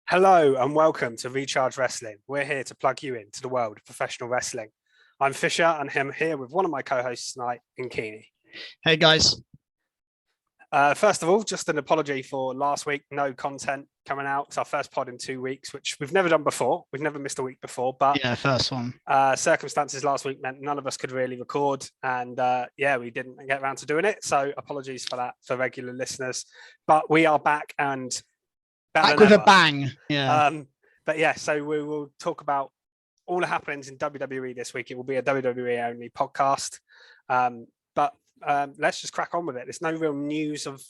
Hello and welcome to Recharge Wrestling. We're here to plug you into the world of professional wrestling. I'm Fisher and I'm here with one of my co-hosts tonight, Inkini. Hey guys. First of all, just an apology for last week, no content coming out. It's our first pod in 2 weeks, which we've never done before. We've never missed a week before, but yeah, first one. Circumstances last week meant none of us could really record, and we didn't get around to doing it. So apologies for that for regular listeners, but we are back and back with a bang. Yeah. So we will talk about all the happenings in WWE this week. It will be a WWE only podcast. But let's just crack on with it. There's no real news of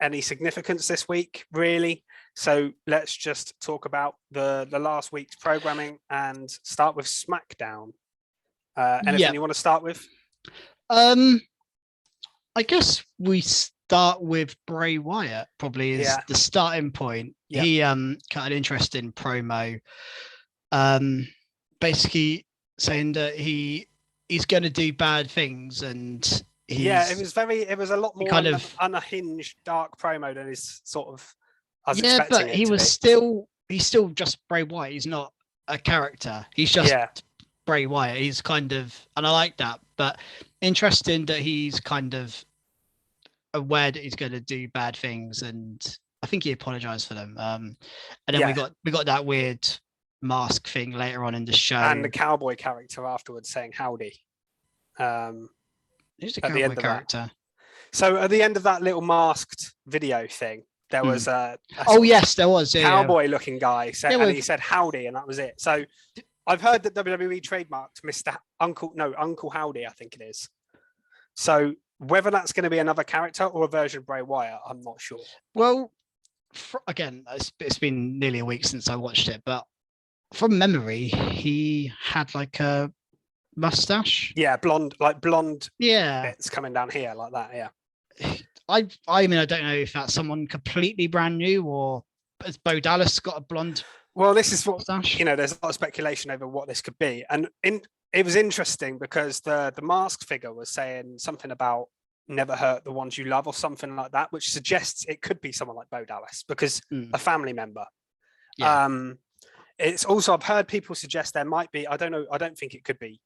any significance this week, really. So let's just talk about the last week's programming and start with SmackDown. Anything you want to start with? I guess we start with Bray Wyatt, probably is the starting point. Yeah. He cut an interesting promo, basically saying that he's going to do bad things, and it was a lot more kind of unhinged, dark promo than his sort of. But he's still just Bray Wyatt. He's not a character. He's just Bray Wyatt. He's kind of, and I like that. But interesting that he's kind of aware that he's going to do bad things, and I think he apologized for them. And then we got that weird mask thing later on in the show, and the cowboy character afterwards saying howdy. Who's the cowboy character? So at the end of that little masked video thing, there was there was cowboy-looking guy, and he said howdy, and that was it. So I've heard that WWE trademarked Mr. Uncle Howdy, I think it is. So whether that's going to be another character or a version of Bray Wyatt, I'm not sure. Well, again, it's been nearly a week since I watched it, but from memory, he had like a mustache. Yeah, blonde. Yeah, bits coming down here like that. Yeah. I mean, I don't know if that's someone completely brand new or has Bo Dallas got a blonde. Well, this is what mustache? There's a lot of speculation over what this could be, and it was interesting because the masked figure was saying something about never hurt the ones you love or something like that, which suggests it could be someone like Bo Dallas because a family member. Yeah. It's also, I've heard people suggest there might be, I don't think it could be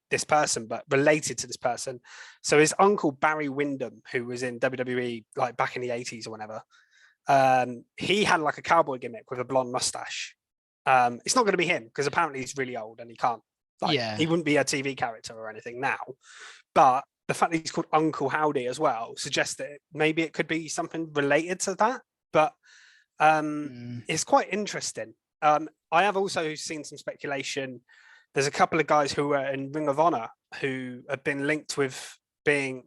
this person, but related to this person. So his uncle Barry Windham, who was in WWE like back in the 80s or whenever, he had like a cowboy gimmick with a blonde mustache. It's not going to be him because apparently he's really old and he can't. He wouldn't be a TV character or anything now. But the fact that he's called Uncle Howdy as well suggests that maybe it could be something related to that. But it's quite interesting. I have also seen some speculation. There's a couple of guys who were in Ring of Honor who have been linked with coming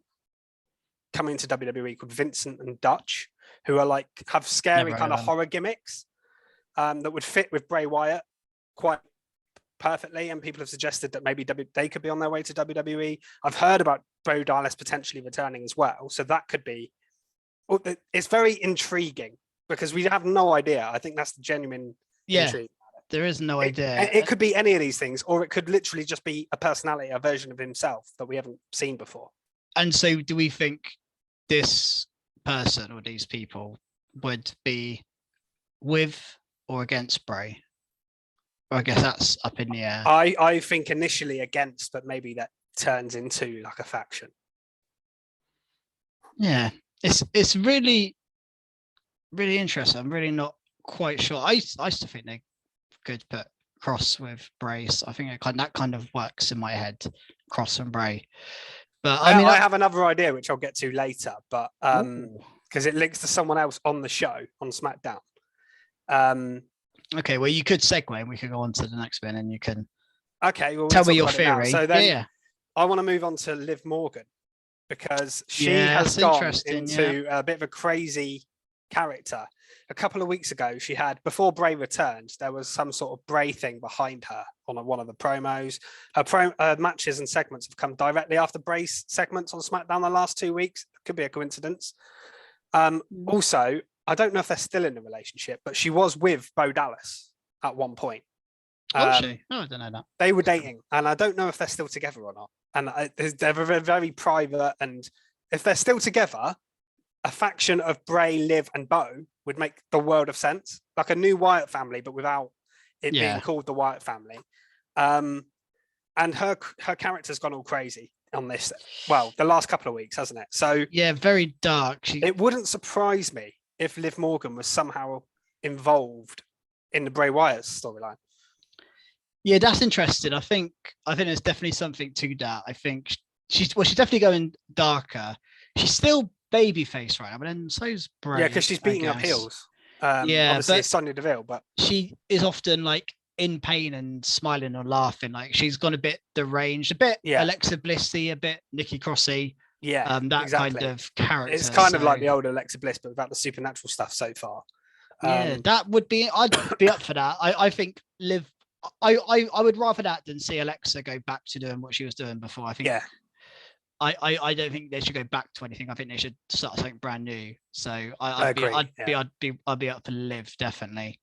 to WWE called Vincent and Dutch, who are have scary kind of horror gimmicks that would fit with Bray Wyatt quite perfectly. And people have suggested that maybe they could be on their way to WWE. I've heard about Bo Dallas potentially returning as well. So that could be, it's very intriguing because we have no idea. I think that's the genuine intrigue. There is no idea. It could be any of these things, or it could literally just be a personality, a version of himself that we haven't seen before. And so do we think this person or these people would be with or against Bray? Or I guess that's up in the air. I think initially against, but maybe that turns into like a faction. Yeah, it's really, really interesting. I'm really not quite sure. I used to think they could put Cross with Bray. I think that kind of works in my head, Cross and Bray. But I have another idea which I'll get to later, but because it links to someone else on the show on SmackDown. Okay, well you could segue and we can go on to the next bit and you can tell me your theory. So then I want to move on to Liv Morgan because she has gone into a bit of a crazy character. A couple of weeks ago, she had, before Bray returned, there was some sort of Bray thing behind her on one of the promos. Her matches and segments have come directly after Bray's segments on SmackDown the last 2 weeks. Could be a coincidence. Also, I don't know if they're still in a relationship, but she was with Bo Dallas at one point. Was she? Oh, I don't know that. They were dating, and I don't know if they're still together or not. And they're very private, and if they're still together, a faction of Bray, Liv, and Bo would make the world of sense. Like a new Wyatt family, but without it being called the Wyatt family. And her character's gone all crazy on this. Well, the last couple of weeks, hasn't it? So yeah, very dark. It wouldn't surprise me if Liv Morgan was somehow involved in the Bray Wyatt storyline. Yeah, that's interesting. I think there's definitely something to that. I think she's definitely going darker. She's still babyface right now, but then so's Bray. Yeah, because she's beating up heels. Yeah, obviously it's Sonya Deville, but she is often like in pain and smiling or laughing. Like she's gone a bit deranged, a bit Alexa Blissy, a bit Nikki Crossy. Yeah, that exactly. kind of character. It's kind of like the old Alexa Bliss, but without the supernatural stuff so far. Yeah, that would be. I'd be up for that. I think Liv. I would rather that than see Alexa go back to doing what she was doing before. I think. Yeah. I don't think they should go back to anything. I think they should start something brand new. So I'd be up for Liv, definitely.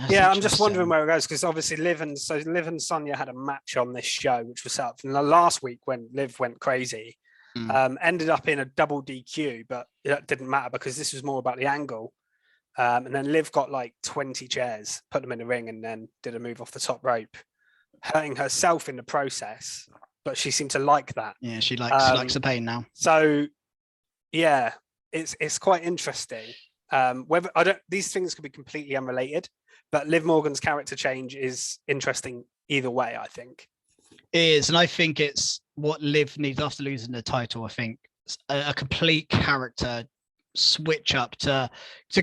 Yeah, I'm just wondering where it goes, because obviously Liv and Sonya had a match on this show, which was set up from the last week when Liv went crazy. Ended up in a double DQ, but that didn't matter because this was more about the angle. And then Liv got like 20 chairs, put them in the ring, and then did a move off the top rope, hurting herself in the process. But she seemed to like that. Yeah, she likes the pain now. So, yeah, it's quite interesting. Whether these things could be completely unrelated, but Liv Morgan's character change is interesting either way, I think. It is, and I think it's what Liv needs after losing the title. I think a complete character switch up to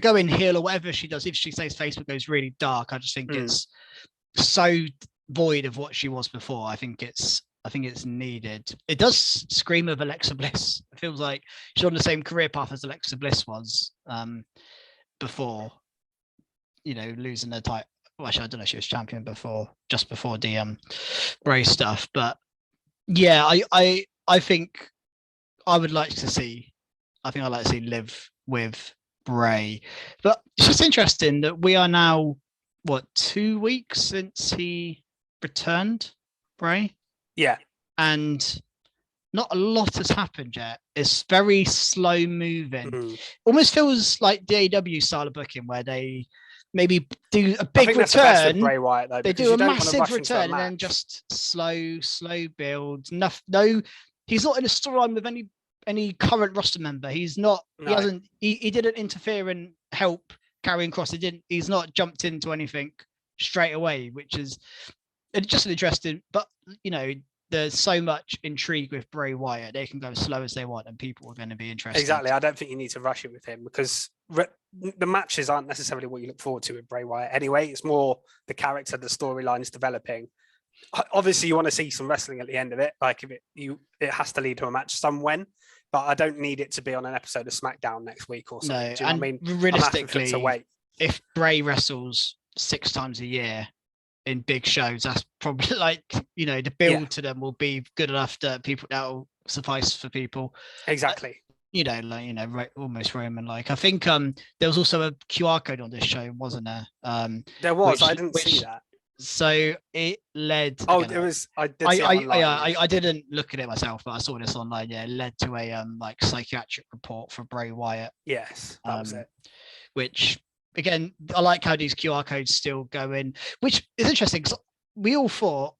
go in heel or whatever she does. If she says Facebook goes really dark, I just think it's so void of what she was before. I think it's needed. It does scream of Alexa Bliss. It feels like she's on the same career path as Alexa Bliss was before, losing the title. Well, actually, I don't know if she was champion just before the Bray stuff. But yeah, I think I'd like to see Liv with Bray. But it's just interesting that we are now 2 weeks since he returned, Bray. Yeah. And not a lot has happened yet. It's very slow moving. Almost feels like the AEW style of booking where they maybe do a big return. Bray Wyatt, though, they do a massive return and then just slow build. No, he's not in a storyline with any current roster member. He's not. No. He didn't interfere and help Karrion Kross. He's not jumped into anything straight away, which is just interesting. But there's so much intrigue with Bray Wyatt. They can go as slow as they want, and people are going to be interested. Exactly. I don't think you need to rush it with him because the matches aren't necessarily what you look forward to with Bray Wyatt. Anyway, it's more the character, the storylines developing. Obviously, you want to see some wrestling at the end of it. Like it has to lead to a match somewhen. But I don't need it to be on an episode of SmackDown next week or something. No, do you know what I mean? Realistically, if Bray wrestles 6 times a year in big shows, that's probably the build to them will be good enough that will suffice for people. Exactly. Almost Roman. I think there was also a QR code on this show, wasn't there? There was. I didn't see that. So it led. Oh, it was. I did. See it online. I didn't look at it myself, but I saw this online. Yeah, it led to a psychiatric report for Bray Wyatt. Yes, that was it. Which again, I like how these QR codes still go in, which is interesting because we all thought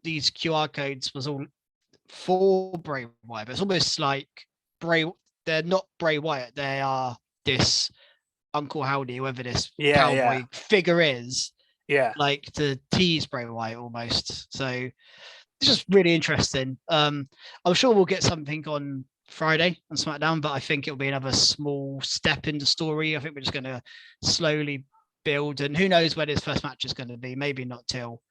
these QR codes was all for Bray Wyatt, but it's almost like they're not Bray Wyatt. They are this Uncle Howdy, whoever this cowboy figure is. Yeah, like to tease Bray Wyatt almost. So it's just really interesting. I'm sure we'll get something on Friday on SmackDown, but I think it'll be another small step in the story. I think we're just going to slowly build, and who knows where this first match is going to be. Maybe not till.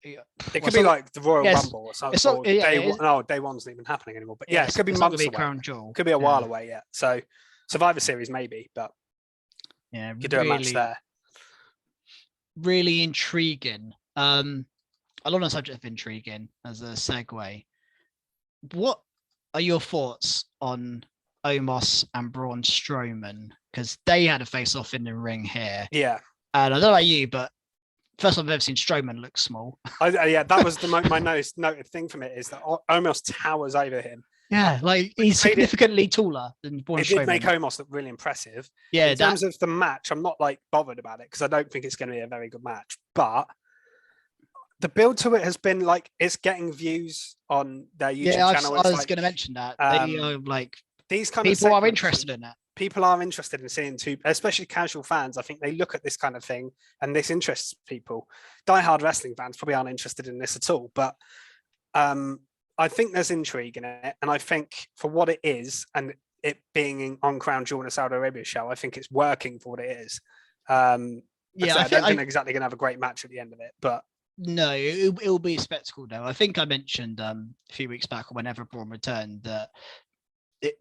It could be like the Royal Rumble or something. Day one's not even happening anymore. But it could be months away. Crown Jewel. Could be a while away. Yeah. So Survivor Series maybe, but you could do a match there. Really intriguing. Along the subject of intriguing, as a segue, what are your thoughts on Omos and Braun Strowman? Because they had a face-off in the ring here. Yeah. And I don't know about you, but first time I've ever seen Strowman look small. That was my most noted thing from it, is that Omos towers over him. Yeah, like he's significantly taller than Braun Strowman. It did make Omos look really impressive. Yeah, in terms of the match, I'm not like bothered about it because I don't think it's going to be a very good match. But the build to it has been like it's getting views on their YouTube channel. I was going to mention that they are like these kind people of are interested in that. People are interested in seeing especially casual fans. I think they look at this kind of thing and this interests people. Die-hard wrestling fans probably aren't interested in this at all, but I think there's intrigue in it, and I think for what it is, and it being on Crown Jewel in a Saudi Arabia show, I think it's working for what it is. I don't think exactly going to have a great match at the end of it, but no, it'll be a spectacle though. I think I mentioned a few weeks back, or whenever Braun returned, that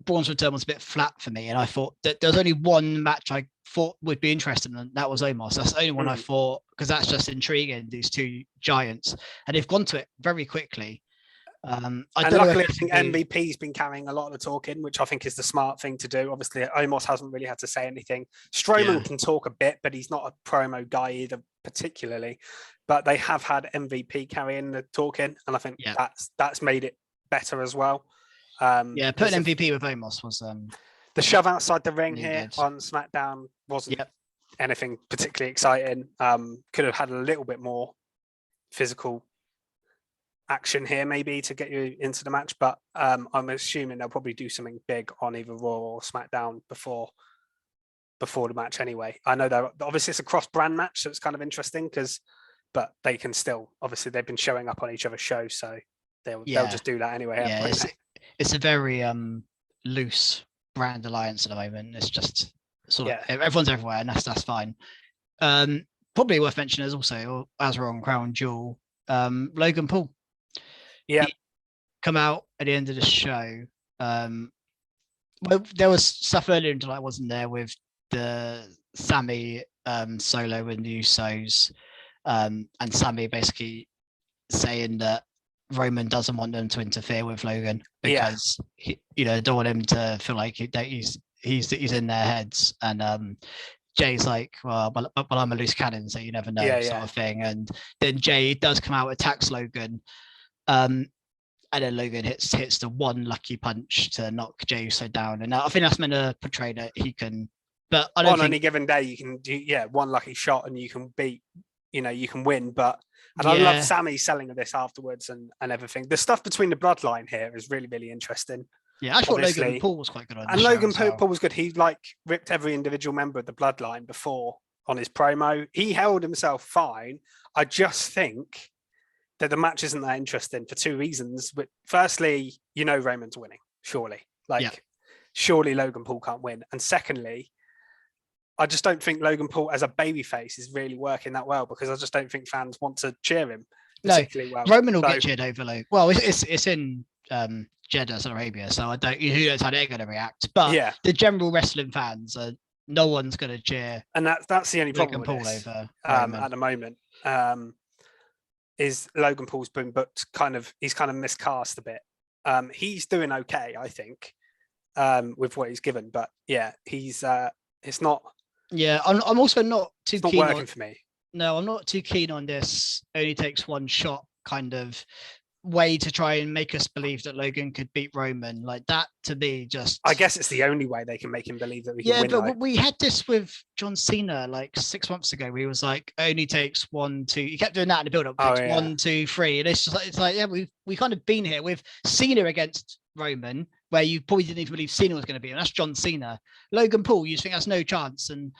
Braun's return was a bit flat for me, and I thought that there was only one match I thought would be interesting, and that was Omos. That's the only one I thought, because that's just intriguing, these two giants, and they've gone to it very quickly. Luckily, I think MVP's been carrying a lot of the talking, which I think is the smart thing to do. Obviously, Omos hasn't really had to say anything. Strowman can talk a bit, but he's not a promo guy either, particularly. But they have had MVP carrying the talking, and I think that's made it better as well. Putting MVP with Omos was the shove outside the ring here on SmackDown wasn't anything particularly exciting. Could have had a little bit more physical action here maybe to get you into the match, but I'm assuming they'll probably do something big on either Raw or SmackDown before the match anyway. I know they're obviously it's a cross-brand match, so it's kind of interesting but they can still, obviously they've been showing up on each other's shows, so they'll just do that anyway. It's a very loose brand alliance at the moment. It's just sort of everyone's everywhere, and that's fine. Probably worth mentioning is also, as we're on Crown Jewel, Logan Paul. Yeah, come out at the end of the show. Well, there was stuff earlier in July, wasn't there, with the Sammy Solo and the Usos, and Sammy basically saying that Roman doesn't want them to interfere with Logan because he, don't want him to feel like he's in their heads. And Jay's like, well, I'm a loose cannon, so you never know, sort of thing. And then Jay does come out, attacks Logan, and then Logan hits the one lucky punch to knock Jey Uso down. And I think that's meant to portray that he can. But I don't think on any given day you can do one lucky shot and you can beat, you can win. But I love Sammy selling of this afterwards and everything. The stuff between the bloodline here is really, really interesting. Yeah, I thought Logan Paul was quite good on. And Logan Paul was good. He ripped every individual member of the bloodline before on his promo. He held himself fine. I just think that the match isn't that interesting for two reasons. But firstly, Roman's winning, surely. Surely Logan Paul can't win. And secondly, I just don't think Logan Paul as a babyface is really working that well, because I just don't think fans want to cheer him particularly well. Roman will get cheered over Logan. Well, it's in Jeddah, Saudi Arabia, so who knows how they're going to react. But the general wrestling fans, no one's going to cheer. And that's the only problem Logan with Paul this, over at the moment. Is Logan Paul's been booked he's kind of miscast a bit. He's doing okay, I think, with what he's given, but he's it's not. Yeah, I'm also not too keen. Not working for me. No, I'm not too keen on this. Only takes one shot kind of way to try and make us believe that Logan could beat Roman. Like that, to me, just. I guess it's the only way they can make him believe that we can win. Yeah, but we had this with John Cena like 6 months ago. Where he was like, only takes 1, 2. He kept doing that in the build-up. 1, 2, 3, and it's like we kind of been here with Cena against Roman, where you probably didn't even believe Cena was going to be, and that's John Cena. Logan Paul, you think that's no chance, and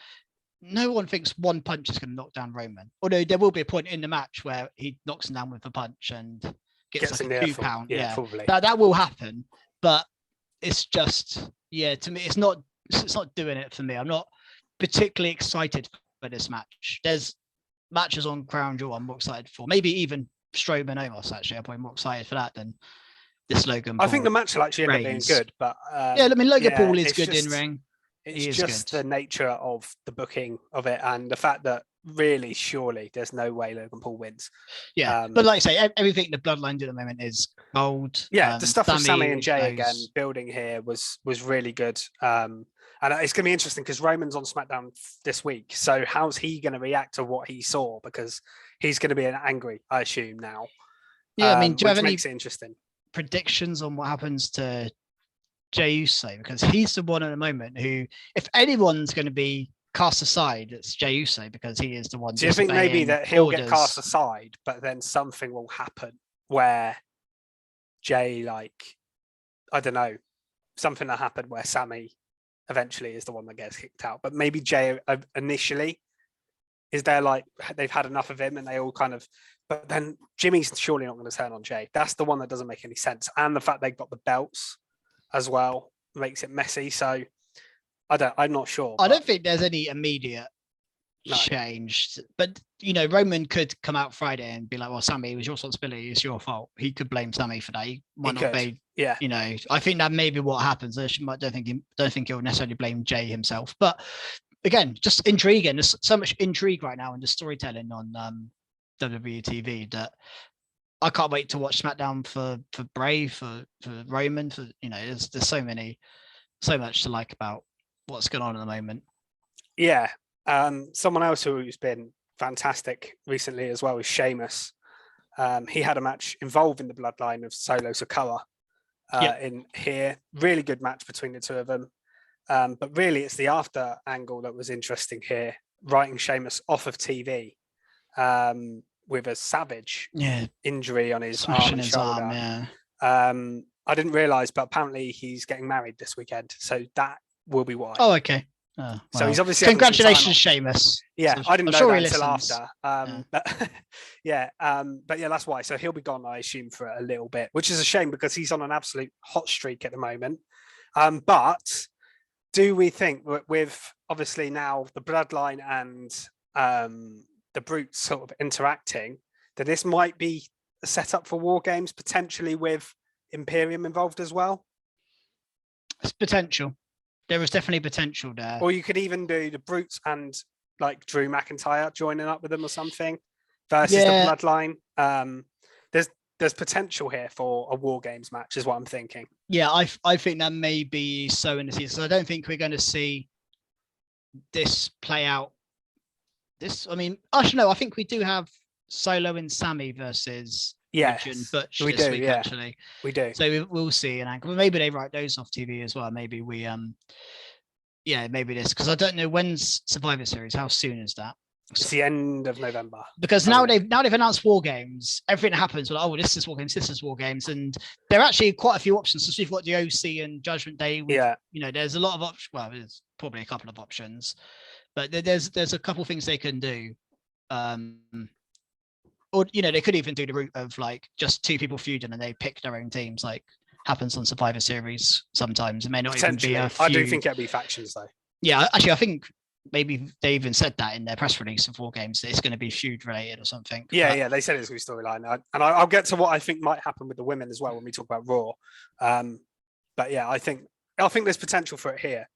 no one thinks one punch is going to knock down Roman. Although there will be a point in the match where he knocks him down with a punch and gets like a 2 pound. Yeah, probably. That will happen, but it's just to me, it's not doing it for me. I'm not particularly excited for this match. There's matches on Crown Jewel I'm more excited for. Maybe even Strowman Omos. Actually, I'm probably more excited for that than this Logan Paul. I think the match will actually end up being good, but Logan Paul is good in ring. It's just the nature of the booking of it, and the fact that really, surely, there's no way Logan Paul wins. Yeah, but like I say, everything the Bloodline do at the moment is gold. Yeah, the stuff with Sammy and Jay again building here was really good. And it's going to be interesting because Roman's on SmackDown this week. So how's he going to react to what he saw? Because he's going to be angry, I assume now. Yeah, I mean, which makes it interesting. predictions on what happens to Jey Uso, because he's the one at the moment who, if anyone's going to be cast aside, it's Jey Uso, because he is the one. Do you think maybe that he'll get cast aside, but then something will happen where Jey, like, I don't know, something that happened where Sammy eventually is the one that gets kicked out, but maybe Jey initially is there, like they've had enough of him and they all kind of, but then Jimmy's surely not going to turn on Jey. That's the one that doesn't make any sense. And the fact they've got the belts as well makes it messy. So I'm not sure. I don't think there's any immediate change, but Roman could come out Friday and be like, well, Sammy, it was your responsibility, it's your fault. He could blame Sammy for that. He might not be. Yeah. I think that may be what happens. I don't think he'll necessarily blame Jey himself. But again, just intriguing. There's so much intrigue right now in the storytelling on WWE TV that I can't wait to watch SmackDown for Bray, for Roman, for there's so much to like about what's going on at the moment. Yeah. Someone else who's been fantastic recently as well is Sheamus. He had a match involving the bloodline of Solo Sikoa in here. Really good match between the two of them. But really, it's the after angle that was interesting here, writing Sheamus off of TV with a savage injury on his arm and shoulder. I didn't realise, but apparently he's getting married this weekend. So that will be why. Oh, okay. Oh, well. So he's obviously congratulations, Sheamus. Yeah, so I didn't know that until after. But that's why. So he'll be gone, I assume, for a little bit, which is a shame because he's on an absolute hot streak at the moment. But do we think with obviously now the bloodline and the Brutes sort of interacting, that this might be a setup for War Games, potentially with Imperium involved as well? It's potential. There is definitely potential there. Or you could even do the Brutes and like Drew McIntyre joining up with them or something versus the bloodline. There's potential here for a War Games match, is what I'm thinking. Yeah, I think that may be so in the season. So I don't think we're going to see this play out. I think we do have Solo and Sammy versus Edge and Butch this week, actually. We do. So we'll see an angle. Maybe they write those off TV as well. Maybe we, maybe this, because I don't know when's Survivor Series. How soon is that? It's the end of November. Because now they've announced War Games. Everything that happens, well, this is War Games, this is War Games, and there are actually quite a few options. So we've got the OC and Judgment Day. There's a lot of options. Well, there's probably a couple of options, but there's a couple of things they can do. Or they could even do the route of like just two people feuding and they pick their own teams, like happens on Survivor Series sometimes. It may not even be a feud. I do think it'll be factions though. Yeah, actually, I think maybe they even said that in their press release of War Games, that it's going to be feud related or something. Yeah, they said it's going to be storyline, and I'll get to what I think might happen with the women as well when we talk about Raw. But yeah, I think there's potential for it here.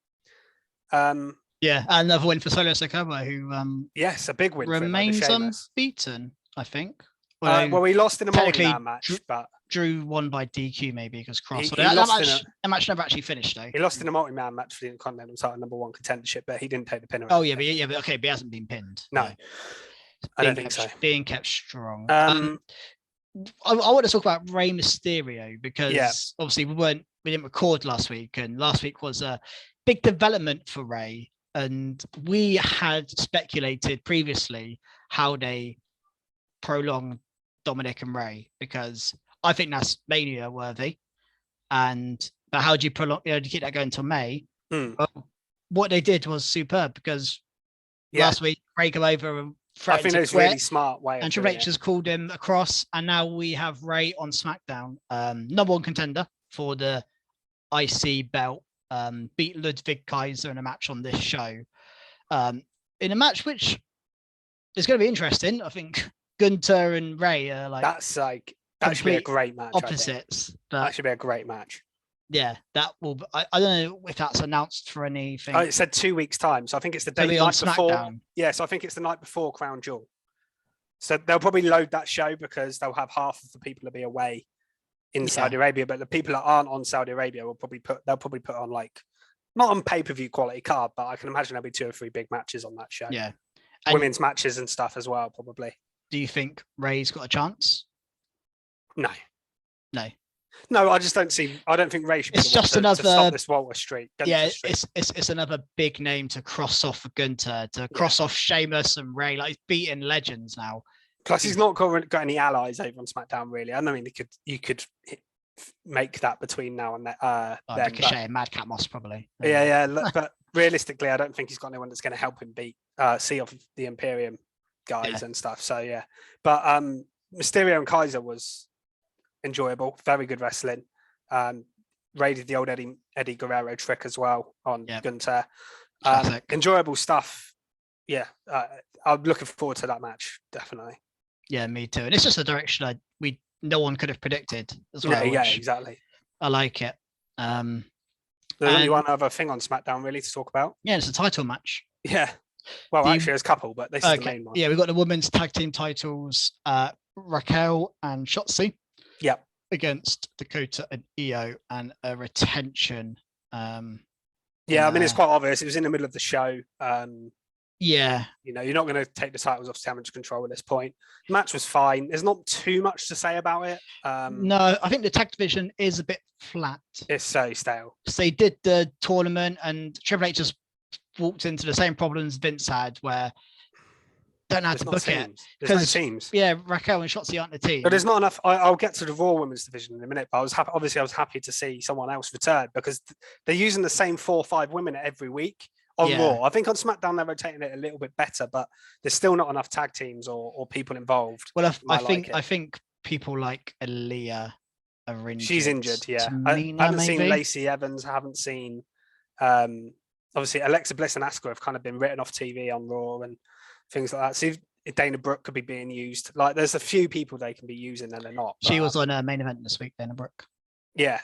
Another win for Solo Sikoa, who yes, a big win. Remains unbeaten, I think. Well, he lost in a multi-man match, but Drew won by DQ maybe because Cross. That match never actually finished though. He lost in a multi-man match for the Intercontinental title #1 contendership, but he didn't take the pin. Oh yeah, but he hasn't been pinned. No, I don't think so. Being kept strong. I want to talk about Rey Mysterio because obviously we didn't record last week, and last week was a big development for Rey, and we had speculated previously how they prolong Dominic and Rey, because I think that's Mania worthy. But how do you prolong? Do you keep that going until May? Well, what they did was superb, because last week Rey came over and I think it was really smart way. And Triple H has called him across, and now we have Rey on SmackDown, #1 contender for the IC belt. Beat Ludwig Kaiser in a match on this show. In a match which is going to be interesting. I think Gunther and Rey are like that should be a great match. Opposites. That should be a great match. Yeah, that will. I don't know if that's announced for anything. Oh, it said 2 weeks' time, so I think it's the night before. Yeah, so I think it's the night before Crown Jewel. So they'll probably load that show because they'll have half of the people to be away in Saudi Arabia, but the people that aren't on Saudi Arabia will probably put on like not on pay-per-view quality card, but I can imagine there'll be 2 or 3 big matches on that show. Yeah, women's matches and stuff as well, probably. Do you think Rey's got a chance? No. No, I just don't see. I don't think Ray should be It's just to stop this Walter streak. It's another big name to cross off for Gunter, to cross off Sheamus and Ray. Like, he's beating legends now. Plus, he's not got any allies over on SmackDown, really. I mean, you could make that between now and then. Ricochet and Madcap Moss, probably. Yeah. But realistically, I don't think he's got anyone that's going to help him beat see off the Imperium guys and stuff. So yeah, but Mysterio and Kaiser was enjoyable, very good wrestling. Raided the old Eddie Guerrero trick as well on Gunter. Enjoyable stuff. Yeah, I'm looking forward to that match, definitely. Yeah, me too. And it's just a direction no one could have predicted as well. Yeah, exactly. I like it. There's only one other thing on SmackDown really to talk about. Yeah, it's a title match. Yeah. Well, actually, there's a couple, but this is the main one. Yeah, we've got the women's tag team titles, Raquel and Shotzi. Yep. Against Dakota and Io, and a retention. I mean, it's quite obvious. It was in the middle of the show. Yeah. You're not going to take the titles off Damage Control at this point. The match was fine. There's not too much to say about it. No, I think the tag division is a bit flat. It's so stale. So they did the tournament, and Triple H just walked into the same problems Vince had, where don't know how to book it. There's no teams. Yeah, Raquel and Shotzi aren't the team. But there's not enough. I'll get to the Raw Women's division in a minute, but I was happy to see someone else return, because they're using the same 4 or 5 women every week on Raw. I think on SmackDown they're rotating it a little bit better, but there's still not enough tag teams or people involved. Well, I think people like Aaliyah are injured. She's injured, yeah. I haven't seen Lacey Evans. I haven't seen obviously Alexa Bliss and Asuka have kind of been written off TV on Raw and things like that. So Dana Brooke could be being used. Like, there's a few people they can be using and they're not. She was on a main event this week, Dana Brooke. Yeah.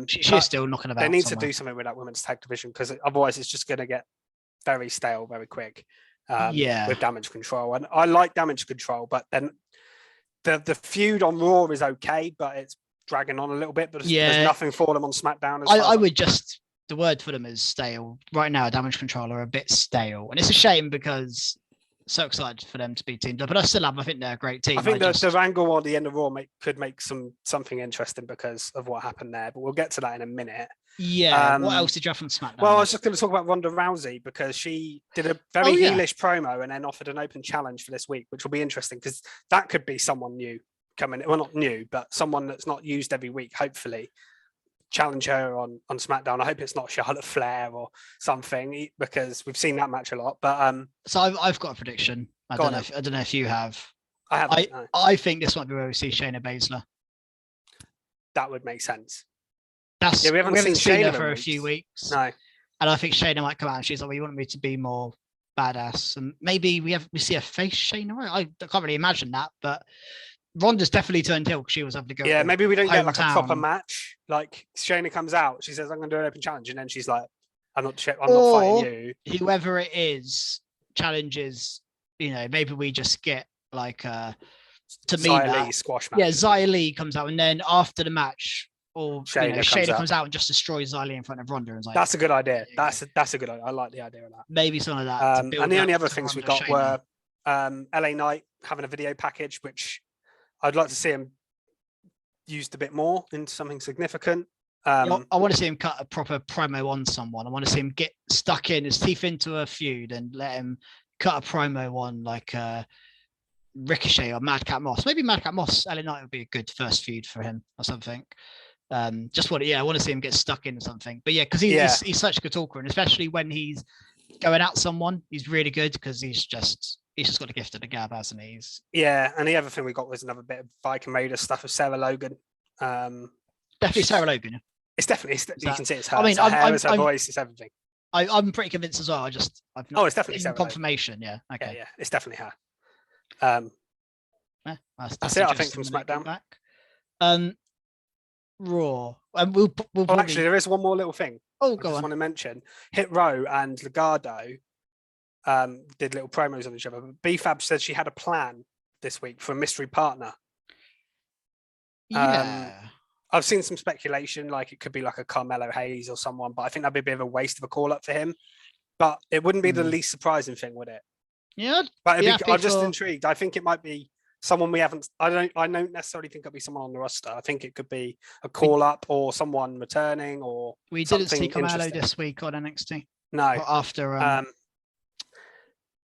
She's still knocking about. They need to do something with that women's tag division, because otherwise it's just going to get very stale very quick. With Damage Control. And I like Damage Control, but then the feud on Raw is okay, but it's dragging on a little bit. But there's nothing for them on SmackDown. I would just, the word for them is stale. Right now, Damage Control are a bit stale. And it's a shame, because so excited for them to be teamed up. But I think they're a great team. I think the angle at the end of Raw could make something interesting because of what happened there. But we'll get to that in a minute. Yeah. What else did you have from SmackDown? Well, I was just going to talk about Ronda Rousey, because she did a very heelish promo and then offered an open challenge for this week, which will be interesting, because that could be someone new coming. Well, not new, but someone that's not used every week, hopefully. Challenge her on SmackDown. I hope it's not Charlotte Flair or something, because we've seen that match a lot. But so I've got a prediction. I don't know if you have. I haven't. No. I think this might be where we see Shayna Baszler. That would make sense. We haven't seen her for a few weeks. No. And I think Shayna might come out and she's like, "Well, you want me to be more badass?" And maybe we see a face Shayna. I can't really imagine that, but Ronda's definitely turned heel because she was having to go. Yeah, maybe we don't get like a proper match. Like, Shayna comes out, she says, "I'm going to do an open challenge," and then she's like, I'm not fighting you." Whoever it is challenges. Maybe we just get like to me Xia Li squash match. Yeah, Xia Li comes out, and then after the match, or Shayna comes out and just destroys Xia Li in front of Ronda. And like, that's a good idea. That's a good idea. I like the idea of that. Maybe some of that. And the only other things we got were LA Knight having a video package, which I'd like to see him used a bit more into something significant. I want to see him cut a proper promo on someone. I want to see him get stuck in his teeth into a feud and let him cut a promo on like Ricochet or Madcap Moss. Maybe Madcap Moss, LA Knight would be a good first feud for him or something. I want to see him get stuck into something. But yeah, because he's such a good talker, and especially when he's going at someone, he's really good, because he's just got the gift of the gab, hasn't he? And the other thing we got was another bit of Viking Raider stuff with Sarah Logan. Definitely Sarah Logan. Yeah. It's definitely, you can see it's her. It's her hair, it's her voice, it's everything. I'm pretty convinced as well. I've not it's definitely Sarah confirmation. Logan. Yeah. Okay. Yeah, it's definitely her. That's it, I think, from SmackDown. Back. Raw. And we'll probably... actually, there is one more little thing. Oh, I just want to mention. Hit Row and Legado did little promos on each other. But B-Fab said she had a plan this week for a mystery partner. Yeah. I've seen some speculation, like it could be like a Carmelo Hayes or someone, but I think that'd be a bit of a waste of a call-up for him. But it wouldn't be the least surprising thing, would it? Yeah. But I'm just intrigued. I think it might be someone we haven't. I don't necessarily think it'll be someone on the roster. I think it could be a call up or someone returning or. We didn't see Carmelo this week on NXT. No, after.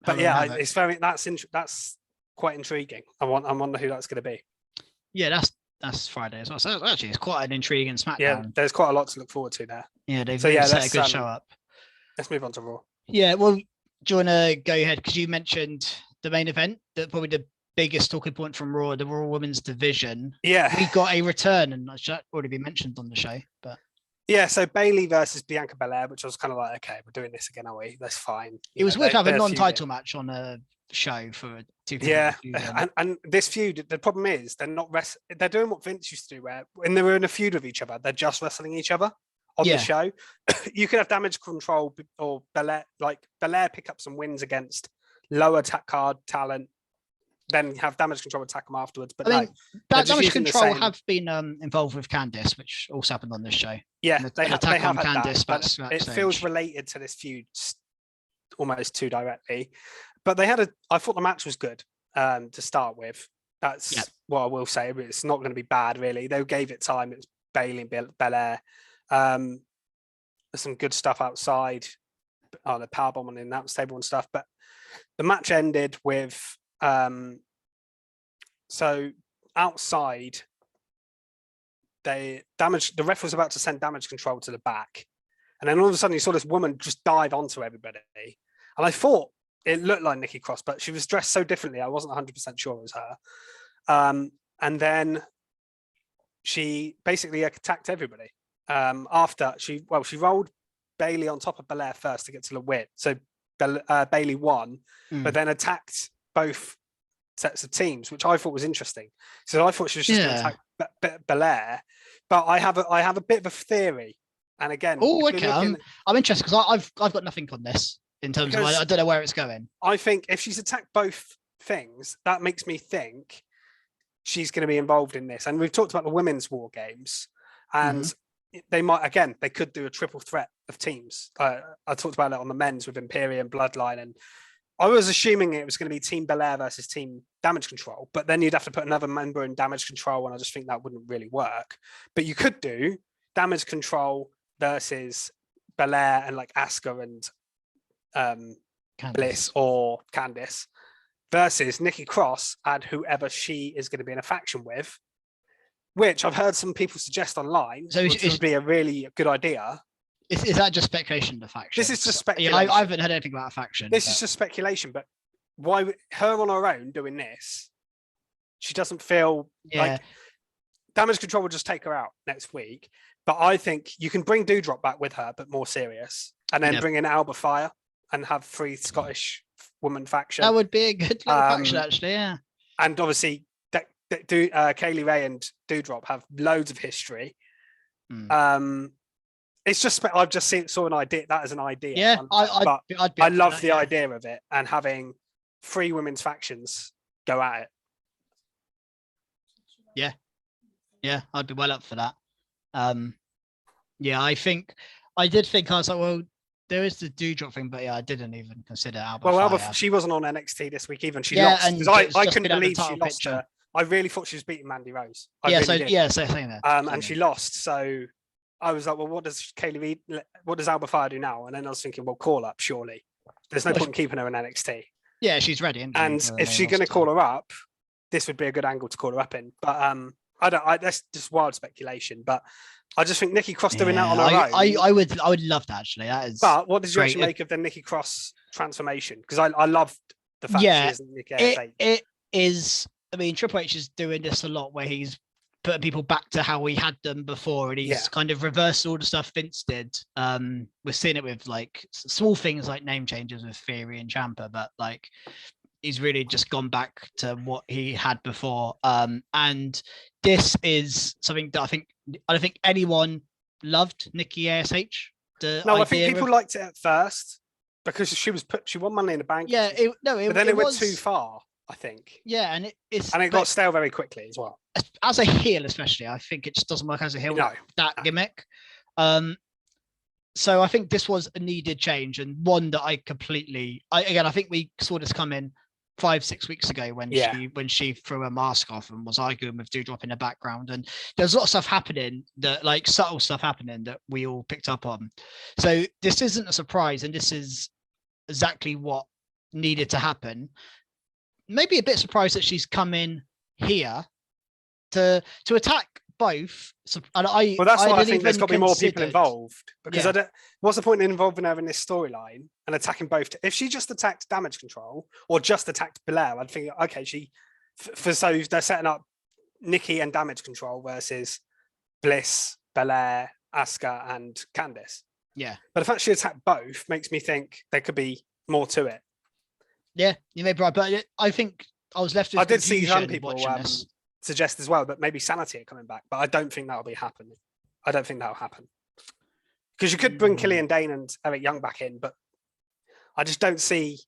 But yeah, it's that's quite intriguing. I wonder who that's going to be. Yeah, that's Friday as well. So actually, it's quite an intriguing SmackDown. Yeah, there's quite a lot to look forward to there. Yeah, they've set a good show up. Let's move on to Raw. Yeah, well, do you want to go ahead? Because you mentioned the main event, probably the biggest talking point from Raw, the Raw Women's Division. Yeah. We got a return, and that's already been mentioned on the show. But yeah, so Bayley versus Bianca Belair, which I was kind of like, okay, we're doing this again, are we? That's fine. It was weird to have a non-title match on a show for two. Yeah, and this feud, the problem is they're not they're doing what Vince used to do, where when they were in a feud with each other, they're just wrestling each other on the show. You could have Damage Control or Belair pick up some wins against lower card talent, then have Damage Control attack them afterwards. But that Damage Control have been involved with Candice, which also happened on this show. Yeah, they have had Candice, that, but it feels related to this feud almost too directly. But I thought the match was good to start with. That's what I will say. It's not going to be bad, really. They gave it time. It was Bayley and Belair. There's some good stuff outside on the powerbomb on the announce table and stuff. But the match ended with so outside the ref was about to send Damage Control to the back, and then all of a sudden you saw this woman just dive onto everybody, and I thought it looked like Nikki Cross, but she was dressed so differently I wasn't 100% sure it was her. And then she basically attacked everybody. After she rolled Bayley on top of Belair first to get to the win. So Bayley won, but then attacked both sets of teams, which I thought was interesting. So I thought she was just going to attack Belair, but I have a bit of a theory. And again, okay, I'm interested because I've got nothing on this in terms of I don't know where it's going. I think if she's attacked both things, that makes me think she's going to be involved in this. And we've talked about the women's war games, and they could do a triple threat of teams. I talked about it on the men's with Imperium, Bloodline, and I was assuming it was going to be Team Belair versus Team Damage Control, but then you'd have to put another member in Damage Control, and I just think that wouldn't really work. But you could do Damage Control versus Belair and like Asuka and Bliss or Candice versus Nikki Cross and whoever she is going to be in a faction with, which I've heard some people suggest online, which would be a really good idea. Is that just speculation, the faction? This is just speculation. I haven't heard anything about a faction. This is just speculation, but why her on her own doing this? She doesn't feel like Damage Control will just take her out next week. But I think you can bring Doudrop back with her, but more serious, and then bring in Alba Fire and have 3 Scottish woman faction. That would be a good faction, actually. Yeah, and obviously, Kaylee Ray and Doudrop have loads of history. It's just I've just saw an idea. That as an idea. Yeah, I love the idea of it and having 3 women's factions go at it. Yeah, I'd be well up for that. I did think I was like, well, there is the Doudrop thing, but I didn't even consider Alba. Well, Alba, she wasn't on NXT this week even. She lost because I couldn't believe she lost her. I really thought she was beating Mandy Rose. Same there. And she lost. So I was like, well, what does Alba Fire do now? And then I was thinking, well, call up, surely. There's no point in keeping her in NXT. Yeah, she's ready. And if she's going to call her up, this would be a good angle to call her up in. But that's just wild speculation. But I just think Nikki Cross doing that on her own. I would love that, actually. That is. But what did you actually make of the Nikki Cross transformation? Because I loved the fact that she isn't Nikki ASH. It is. I mean, Triple H is doing this a lot, where he's putting people back to how we had them before, and he's kind of reversed all the stuff Vince did. We're seeing it with like small things like name changes with Theory and Ciampa, but like he's really just gone back to what he had before. And this is something that I don't think anyone loved Nikki ASH. I think people liked it at first because she won Money in the Bank. Yeah, but then it went too far, I think. Yeah, and it got stale very quickly as well. As a heel, especially, I think it just doesn't work as a heel. That gimmick. So I think this was a needed change, and one that I think we saw this come in 5-6 weeks ago when she threw her mask off and was arguing with Doudrop in the background, and there's a lot of stuff happening that, like, subtle stuff happening that we all picked up on. So this isn't a surprise, and this is exactly what needed to happen. Maybe a bit surprised that she's come in here to attack both. Well, that's why I think there's got to be more people involved, because what's the point in involving her in this storyline and attacking both? If she just attacked Damage Control or just attacked Belair, I'd think, okay, so they're setting up Nikki and Damage Control versus Bliss, Belair, Asuka, and Candice. Yeah. But the fact she attacked both makes me think there could be more to it. Yeah, you may be right, but I think I was left with I did see some people suggest as well that maybe Sanity are coming back, but I don't think that'll be happening. I don't think that'll happen, because you could bring Killian Dane and Eric Young back in, but I just don't see.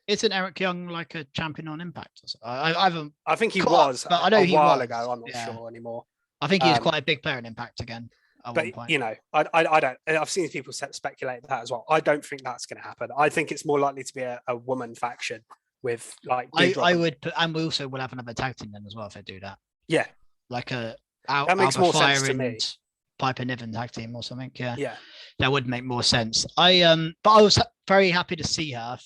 Isn't Eric Young like a champion on Impact? I think he was, but I know a while ago. I'm not sure anymore. I think he's quite a big player in Impact again. But you know, I don't. I've seen people speculate that as well. I don't think that's going to happen. I think it's more likely to be a woman faction with, like, I would put, and we also will have another tag team then as well if they do that. Yeah, like that makes more sense to me. Piper Niven tag team or something. Yeah, that would make more sense. But I was very happy to see her.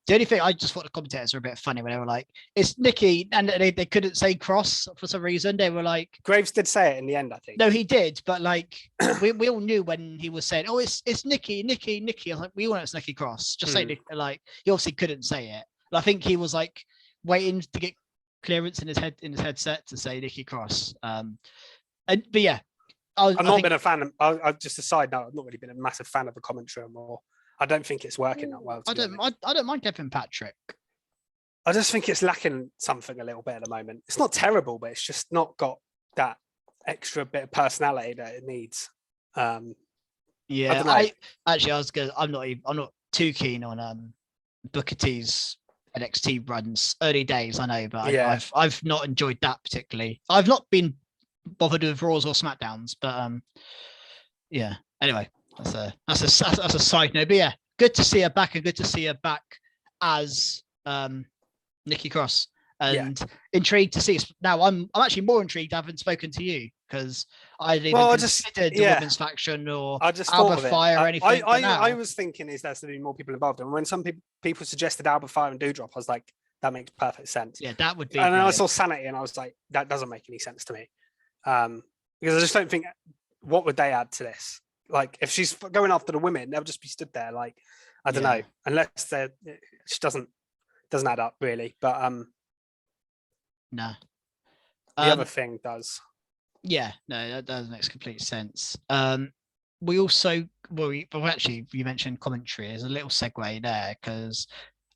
The only thing I just thought the commentators were a bit funny when they were like, "It's Nikki," and they couldn't say Cross for some reason. They were like, Graves did say it in the end, I think. No, he did, but like we all knew when he was saying, "Oh, it's Nikki." I was like, we all know it's Nikki Cross. Just say Nikki. Like, he obviously couldn't say it. I think he was like waiting to get clearance in his headset to say Nikki Cross. But yeah, I've not been a fan. I've just a side note. I've not really been a massive fan of the commentary anymore. I don't think it's working that well. I don't mind Kevin Patrick. I just think it's lacking something a little bit at the moment. It's not terrible, but it's just not got that extra bit of personality that it needs. I'm not too keen on Booker T's NXT runs. Early days, I know, but I've not enjoyed that particularly. I've not been bothered with Raws or SmackDowns, but anyway, that's a side note. But yeah, good to see her back, and good to see her back as Nikki Cross, and intrigued to see. Now I'm actually more intrigued. I haven't spoken to you because I didn't even consider the women's faction or Alba Fire or anything. I was thinking, is there's to be more people involved, and when some people suggested Alba Fire and Doudrop, I was like, that makes perfect sense. Yeah, that would be. And then I saw Sanity, and I was like, that doesn't make any sense to me, because I just don't think, what would they add to this? Like, if she's going after the women, they'll just be stood there like, I don't know, unless she doesn't add up really. But no, the other thing does. Yeah, no, that makes complete sense. We also, you mentioned commentary. There's a little segue there because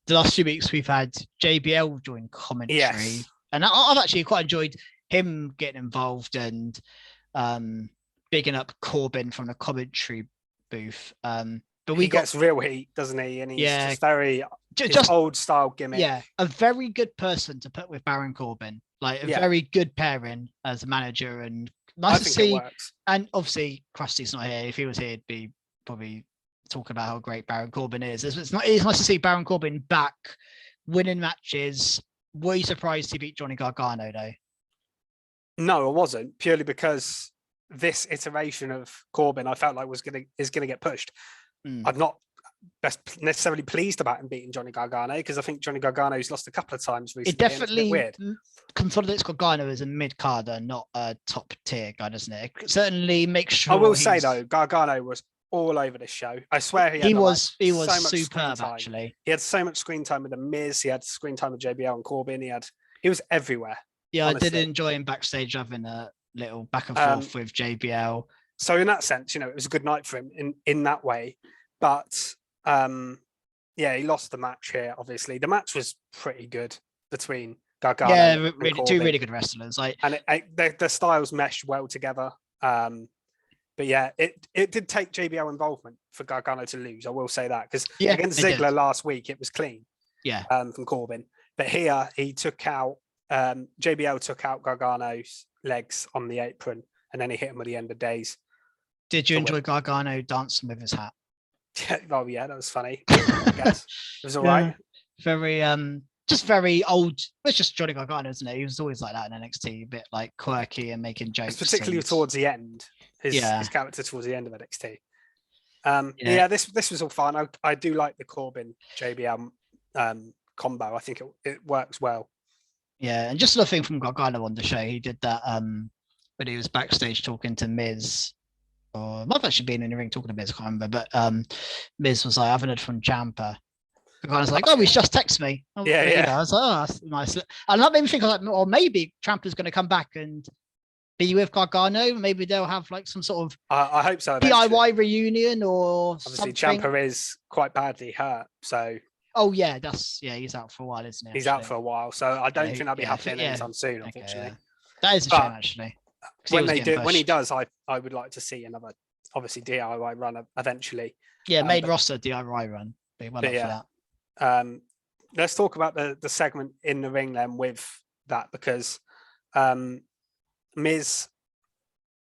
the last few weeks we've had JBL join commentary, and I've actually quite enjoyed him getting involved and bigging up Corbin from the commentary booth. But he gets real heat, doesn't he? And he's just very old style gimmick. Yeah, a very good person to put with Baron Corbin. Like a very good pairing as a manager, and nice to see. It works. And obviously, Krusty's not here. If he was here, he'd be probably talking about how great Baron Corbin is. It's nice to see Baron Corbin back, winning matches. Were you surprised he beat Johnny Gargano though? No, I wasn't, purely because this iteration of Corbin I felt like is gonna get pushed. I'm not necessarily pleased about him beating Johnny Gargano, because I think Johnny Gargano's lost a couple of times recently. It definitely consolidates Gargano as a mid-carder, not a top tier guy, doesn't it? Certainly makes sure. I will say though, Gargano was all over this show. I swear he was so superb actually. He had so much screen time with the Miz. He had screen time with JBL and Corbin. He was everywhere. Yeah, honestly. I did enjoy him backstage having a little back and forth with JBL. So in that sense, it was a good night for him in that way. But he lost the match here. Obviously, the match was pretty good between Gargano. Yeah, two really good wrestlers. And the styles meshed well together. But yeah, it did take JBL involvement for Gargano to lose. I will say that, because against Ziggler last week, it was clean. Yeah, from Corbin. But here he took out JBL took out Gargano's legs on the apron, and then he hit him with the end of days. Did you enjoy Gargano dancing with his hat? Oh yeah, that was funny. I guess it was all right. Very just very old. It's just Johnny Gargano, isn't it? He was always like that in NXT, a bit like quirky and making jokes. Particularly towards the end, his character towards the end of NXT. This was all fun. I do like the Corbin JBL combo. I think it works well. Yeah, and just another thing from Gargano on the show, he did that when he was backstage talking to Miz, or might have actually been in the ring talking to Miz, I can't remember, but Miz was like, I haven't heard from Ciampa. Gargano's like, he's just texted me. I was like, that's nice. And that made me think, or maybe Ciampa's going to come back and be with Gargano. Maybe they'll have like some sort of I hope so. Eventually. DIY reunion or obviously something. Ciampa is quite badly hurt, so. Oh yeah, he's out for a while, isn't he? He's out for a while, so I don't think that'll be happening anytime soon, unfortunately. Yeah. That is a shame, actually. When he does, I would like to see another, obviously DIY run eventually. Yeah, main roster DIY run. Be well up for that. Let's talk about the segment in the ring then with that, because Miz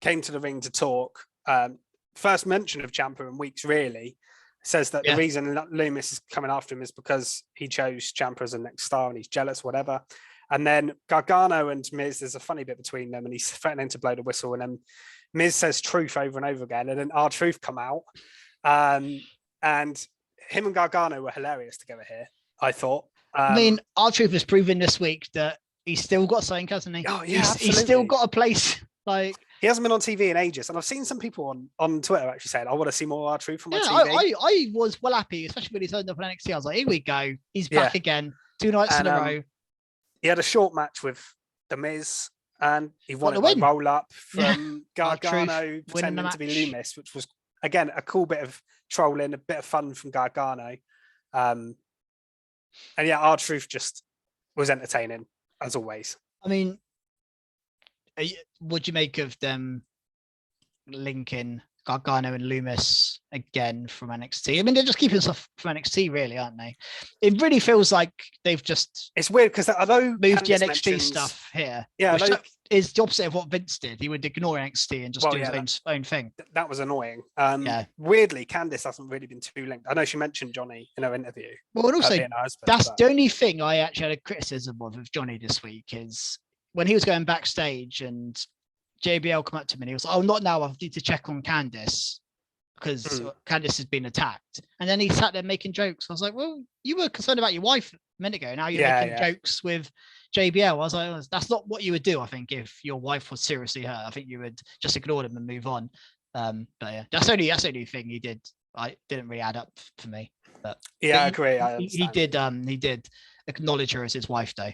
came to the ring to talk. First mention of Ciampa in weeks, really. Says that the reason Loomis is coming after him is because he chose Ciampa as the next star and he's jealous, whatever. And then Gargano and Miz, there's a funny bit between them, and he's threatening to blow the whistle. And then Miz says truth over and over again, and then R-Truth come out. And him and Gargano were hilarious together here, I thought. I mean, R-Truth has proven this week that he's still got something, hasn't he? Oh, yeah, he's still got a place. Like, he hasn't been on TV in ages, and I've seen some people on Twitter actually saying, "I want to see more R-Truth from my TV." I was well happy, especially when he turned up on NXT. I was like, "Here we go, he's back again, 2 nights in a row." He had a short match with The Miz, and he won a roll up from Gargano pretending to be Loomis, which was again a cool bit of trolling, a bit of fun from Gargano, and R-Truth just was entertaining as always. I mean, what do you make of them linking Gargano and Loomis again from NXT? I mean, they're just keeping stuff from NXT, really, aren't they? It really feels like they've just... It's weird, because although moved the NXT stuff here, which is the opposite of what Vince did. He would ignore NXT and just do his own thing. That was annoying. Weirdly, Candice hasn't really been too linked. I know she mentioned Johnny in her interview. Well, and also, that's the only thing I actually had a criticism of Johnny this week is when he was going backstage and JBL come up to me and he was like, not now, I need to check on Candice because Candice has been attacked. And then he sat there making jokes. I was like, well, you were concerned about your wife a minute ago. Now you're making jokes with JBL. I was like, that's not what you would do, I think, if your wife was seriously hurt. I think you would just ignore them and move on. But yeah, that's the only thing he did. I didn't really add up for me. But I agree. He did acknowledge her as his wife, though.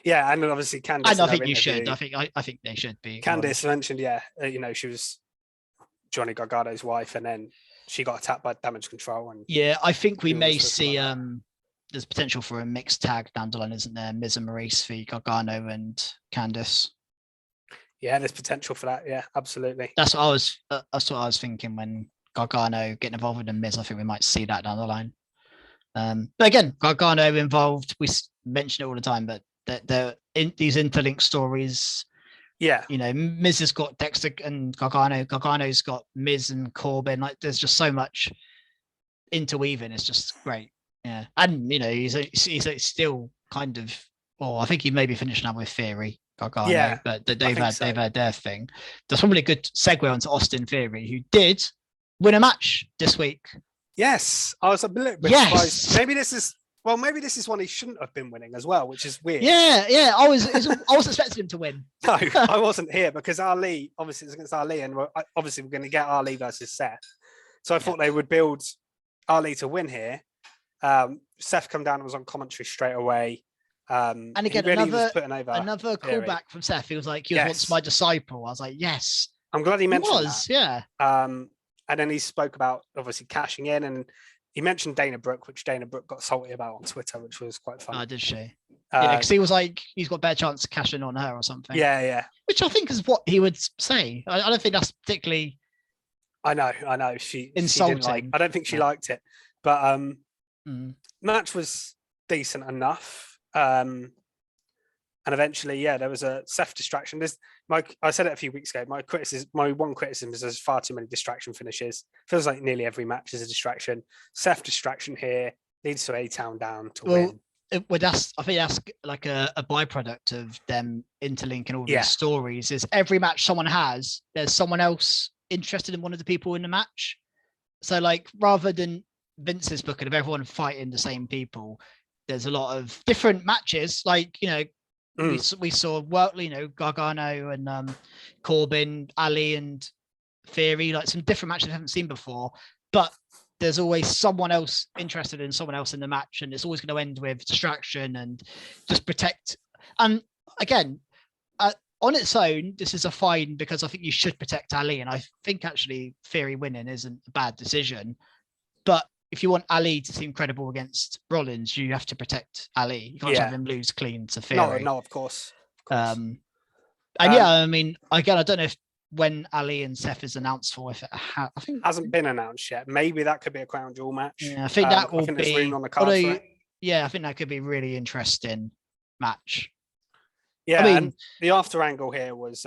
Yeah, and obviously Candice. And I think you should. I think they should be. Candice mentioned, she was Johnny Gargano's wife, and then she got attacked by Damage Control. And I think we may see. There's potential for a mixed tag down the line, isn't there? Miz and Maurice v Gargano and Candice. Yeah, there's potential for that. Yeah, absolutely. That's what I was thinking when Gargano getting involved with the Miz. I think we might see that down the line. But again, Gargano involved. We mention it all the time, but they're in these interlinked stories. Yeah, Miz has got Dexter and Gargano. Gargano's got Miz and Corbin. Like, there's just so much interweaving. It's just great. Yeah, and he's still kind of. Well, I think he may be finishing up with Theory, Gargano, but they've had their thing. There's probably a good segue onto Austin Theory, who did win a match this week. Yes, I was a little bit surprised. Maybe this is one he shouldn't have been winning as well, which is weird. Yeah. I was expecting him to win. No, I wasn't here because Ali, obviously it's against Ali, and we're going to get Ali versus Seth. So I thought they would build Ali to win here. Seth come down and was on commentary straight away. And again, really another callback from Seth. He was like, "You're once my disciple." I was like, "Yes." I'm glad he mentioned that. Yeah. And then he spoke about obviously cashing in, and he mentioned Dana Brooke, which Dana Brooke got salty about on Twitter, which was quite fun. Oh, did she? Yeah, because he was like, he's got a better chance to cash in on her or something. Yeah. Which I think is what he would say. I don't think that's particularly. I know. She insulting. She I don't think she liked it, but match was decent enough. And eventually, there was a Seth distraction. I said it a few weeks ago. My one criticism is there's far too many distraction finishes. Feels like nearly every match is a distraction. Seth distraction here leads to A-Town down to win. I think that's like a byproduct of them interlinking all these stories. Is every match someone has, there's someone else interested in one of the people in the match. So like rather than Vince's booking of everyone fighting the same people, there's a lot of different matches. Like, you know, we saw Gargano and Corbin, Ali and Theory, like some different matches we haven't seen before, but there's always someone else interested in someone else in the match, and it's always going to end with distraction and just protect. And again, on its own, this is a fine because I think you should protect Ali, and I think actually Theory winning isn't a bad decision. But if you want Ali to seem credible against Rollins, you have to protect Ali. You can't have him lose clean to Theory. No, of course. And I mean, again, I don't know if when Ali and Seth is announced for, if it I think hasn't been announced yet. Maybe that could be a crown jewel match. Yeah, I think that will be room on the card for it. Yeah, I think that could be a really interesting match. Yeah, I mean, and the after angle here was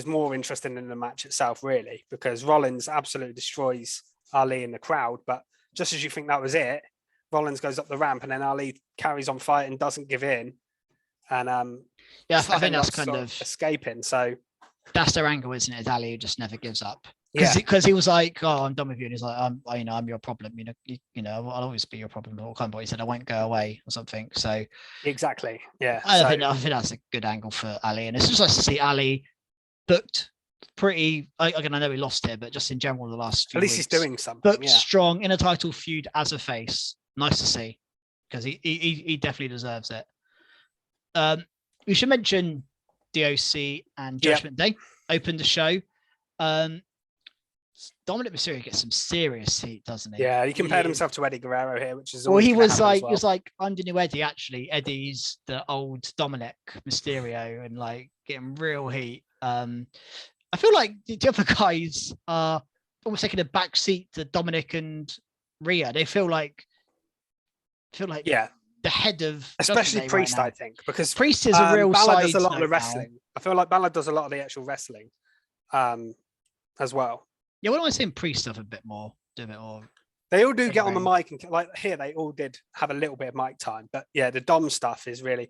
more interesting than the match itself, really, because Rollins absolutely destroys Ali in the crowd. But just as you think that was it, Rollins goes up the ramp, and then Ali carries on fighting, doesn't give in, and I think that's kind of escaping. So that's their angle, isn't it? Ali just never gives up. Because he was like, "Oh, I'm done with you," and he's like, I'm your problem. I'll always be your problem." All kind of, he said, "I won't go away" or something. So exactly, yeah. I think that's a good angle for Ali, and it's just nice to see Ali booked pretty. Again, I know he lost here, but just in general, the last few at least weeks, he's doing something. Booked strong in a title feud as a face. Nice to see, because he definitely deserves it. We should mention DOC and Judgment Day opened the show. Dominic Mysterio gets some serious heat, doesn't he? Yeah, he compared himself to Eddie Guerrero here, which is he was like I'm the new Eddie. Actually, Eddie's the old Dominic Mysterio, and like getting real heat. I feel like the other guys are almost taking a back seat to Dominic and Rhea. They feel like the head of, especially Priest, I think, because Priest is a real Balor side does a lot of the now. wrestling. I feel like Balor does a lot of the actual wrestling, as well. Yeah, what am I saying? Priest have a bit more. They all do get on the mic, and like here, they all did have a little bit of mic time. But yeah, the Dom stuff is really.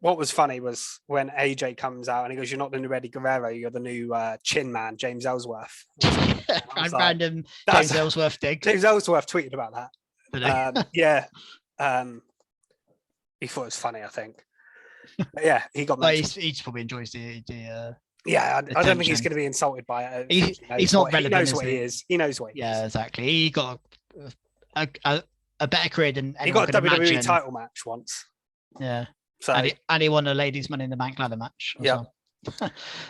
What was funny was when AJ comes out and he goes, "You're not the new Eddie Guerrero. You're the new Chin Man, James Ellsworth." Random James Ellsworth dig. James Ellsworth tweeted about that. He thought it was funny, I think. But yeah, he got. He probably enjoys the I don't think he's going to be insulted by it. He's not relevant. He knows what he is. He knows what he is. Yeah, exactly. He got a better career than he got a WWE imagine. Title match once. Yeah. So and he won a ladies' Money in the Bank ladder match. Yeah.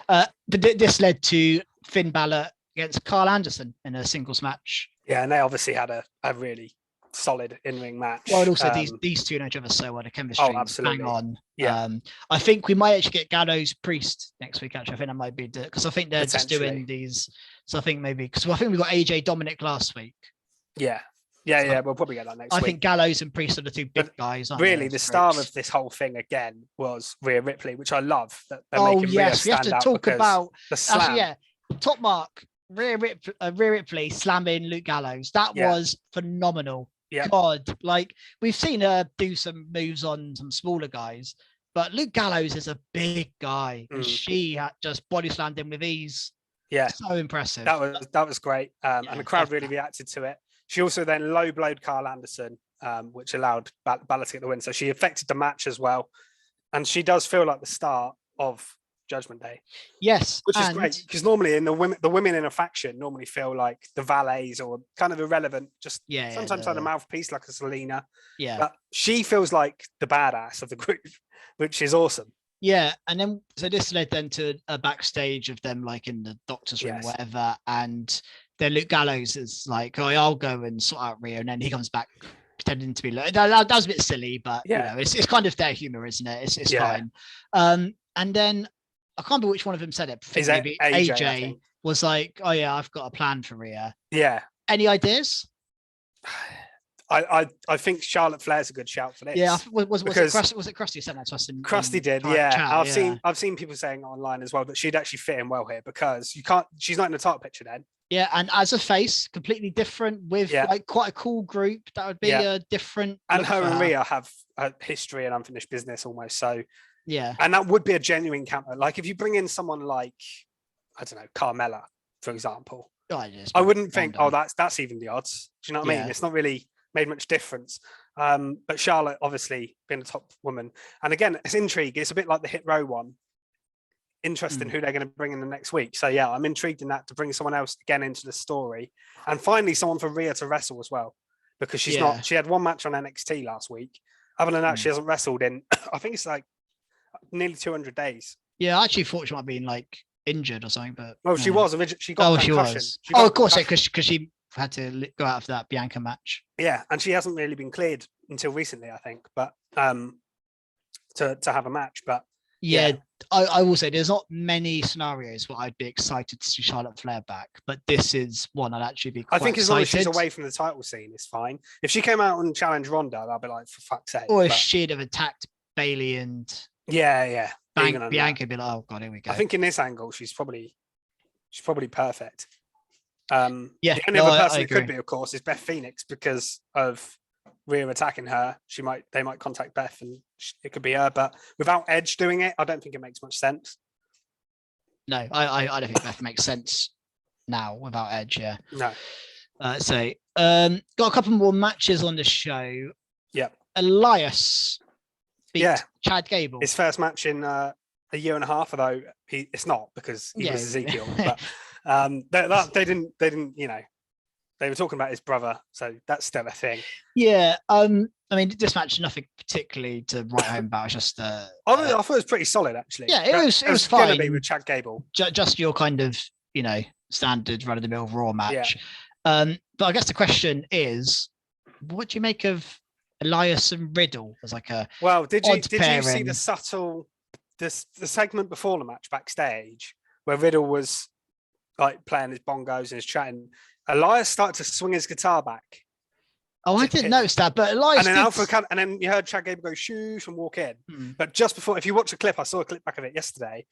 But this led to Finn Balor against Carl Anderson in a singles match. Yeah, and they obviously had a really solid in-ring match. Well, and also these two know each other so well. The chemistry absolutely. Hang on. Yeah. I think we might actually get Gallows Priest next week. Actually, I think that might be because I think they're just doing these. So I think maybe because I think we got AJ Dominic last week. Yeah. We'll probably get that next week. I think Gallows and Priest are the two big guys. Really, the star of this whole thing again was Rhea Ripley, which I love. That they're making Rhea stand we have to talk about the slam. Actually, top mark. Rhea Ripley slamming Luke Gallows. That was phenomenal. Yeah. God, like we've seen her do some moves on some smaller guys, but Luke Gallows is a big guy. And she had just body slammed him with ease. Yeah, so impressive. That was great, and the crowd really reacted to it. She also then low blowed Carl Anderson, which allowed Balor to get the win. So she affected the match as well, and she does feel like the start of Judgment Day. Yes, which is great because normally in the women in a faction normally feel like the valets or kind of irrelevant, just sometimes like a mouthpiece like a Selena. Yeah, but she feels like the badass of the group, which is awesome. Yeah, and then so this led then to a backstage of them like in the doctor's room or whatever, and then Luke Gallows is like, "Oh, I'll go and sort out Rhea," and then he comes back pretending to be like, that was a bit silly, but it's kind of their humor, isn't it? It's fine. And then I can't remember which one of them said it. Maybe AJ was like, "Oh yeah, I've got a plan for Rhea." Yeah. Any ideas? I think Charlotte Flair's a good shout for this. Yeah, was it Krusty who sent that to us? Krusty did, I've seen people saying online as well that she'd actually fit in well here because she's not in the title picture then. Yeah, and as a face, completely different with like quite a cool group. That would be a different. And her and Rhea have a history and unfinished business almost. So yeah, and that would be a genuine counter. Like if you bring in someone like, I don't know, Carmella, for example, I wouldn't think, that's even the odds. Do you know what I mean? It's not really made much difference. But Charlotte, obviously, being a top woman, and again, it's intrigue. It's a bit like the Hit Row one. Interesting who they're going to bring in the next week. So yeah, I'm intrigued in that to bring someone else again into the story, and finally someone for Rhea to wrestle as well, because she's not. She had one match on NXT last week. Other than that, she hasn't wrestled in. I think it's like nearly 200 days. Yeah, I actually thought she might have been like injured or something, but she was originally. She got concussion. She was. Of course, because she had to go out of that Bianca match. Yeah, and she hasn't really been cleared until recently, I think. But to have a match, but yeah. I will say there's not many scenarios where I'd be excited to see Charlotte Flair back, but this is one I'd actually be quite I think as excited. long as she's away from the title scene, it's fine. If she came out and challenged Ronda, I'd be like, for fuck's sake. Or if she'd have attacked Bayley and Bianca would be like, oh god, here we go. I think in this angle, she's probably perfect. The only other person it could be, of course, is Beth Phoenix, because of Rhea attacking her. They might contact Beth, and it could be her. But without Edge doing it, I don't think it makes much sense. No, I don't think Beth makes sense now without Edge. Yeah. No. Got a couple more matches on the show. Yeah. Elias beat Chad Gable. His first match in a year and a half, although it's not, because he was Ezekiel. But they didn't, they were talking about his brother, so that's still a thing. Yeah. I mean, this match, nothing particularly to write home about. It's just I thought it was pretty solid, actually. Yeah, it was fine. Going to be with Chad Gable. Just your kind of, standard run-of-the-mill Raw match. Yeah. But I guess the question is, what do you make of Elias and Riddle as like a did you see the subtle the segment before the match backstage where Riddle was like playing his bongos and his chatting? Elias started to swing his guitar back. Oh, I didn't notice that, but Elias. And then you heard Chad Gable go shoosh and walk in. But just before, if you watch a clip, I saw a clip back of it yesterday.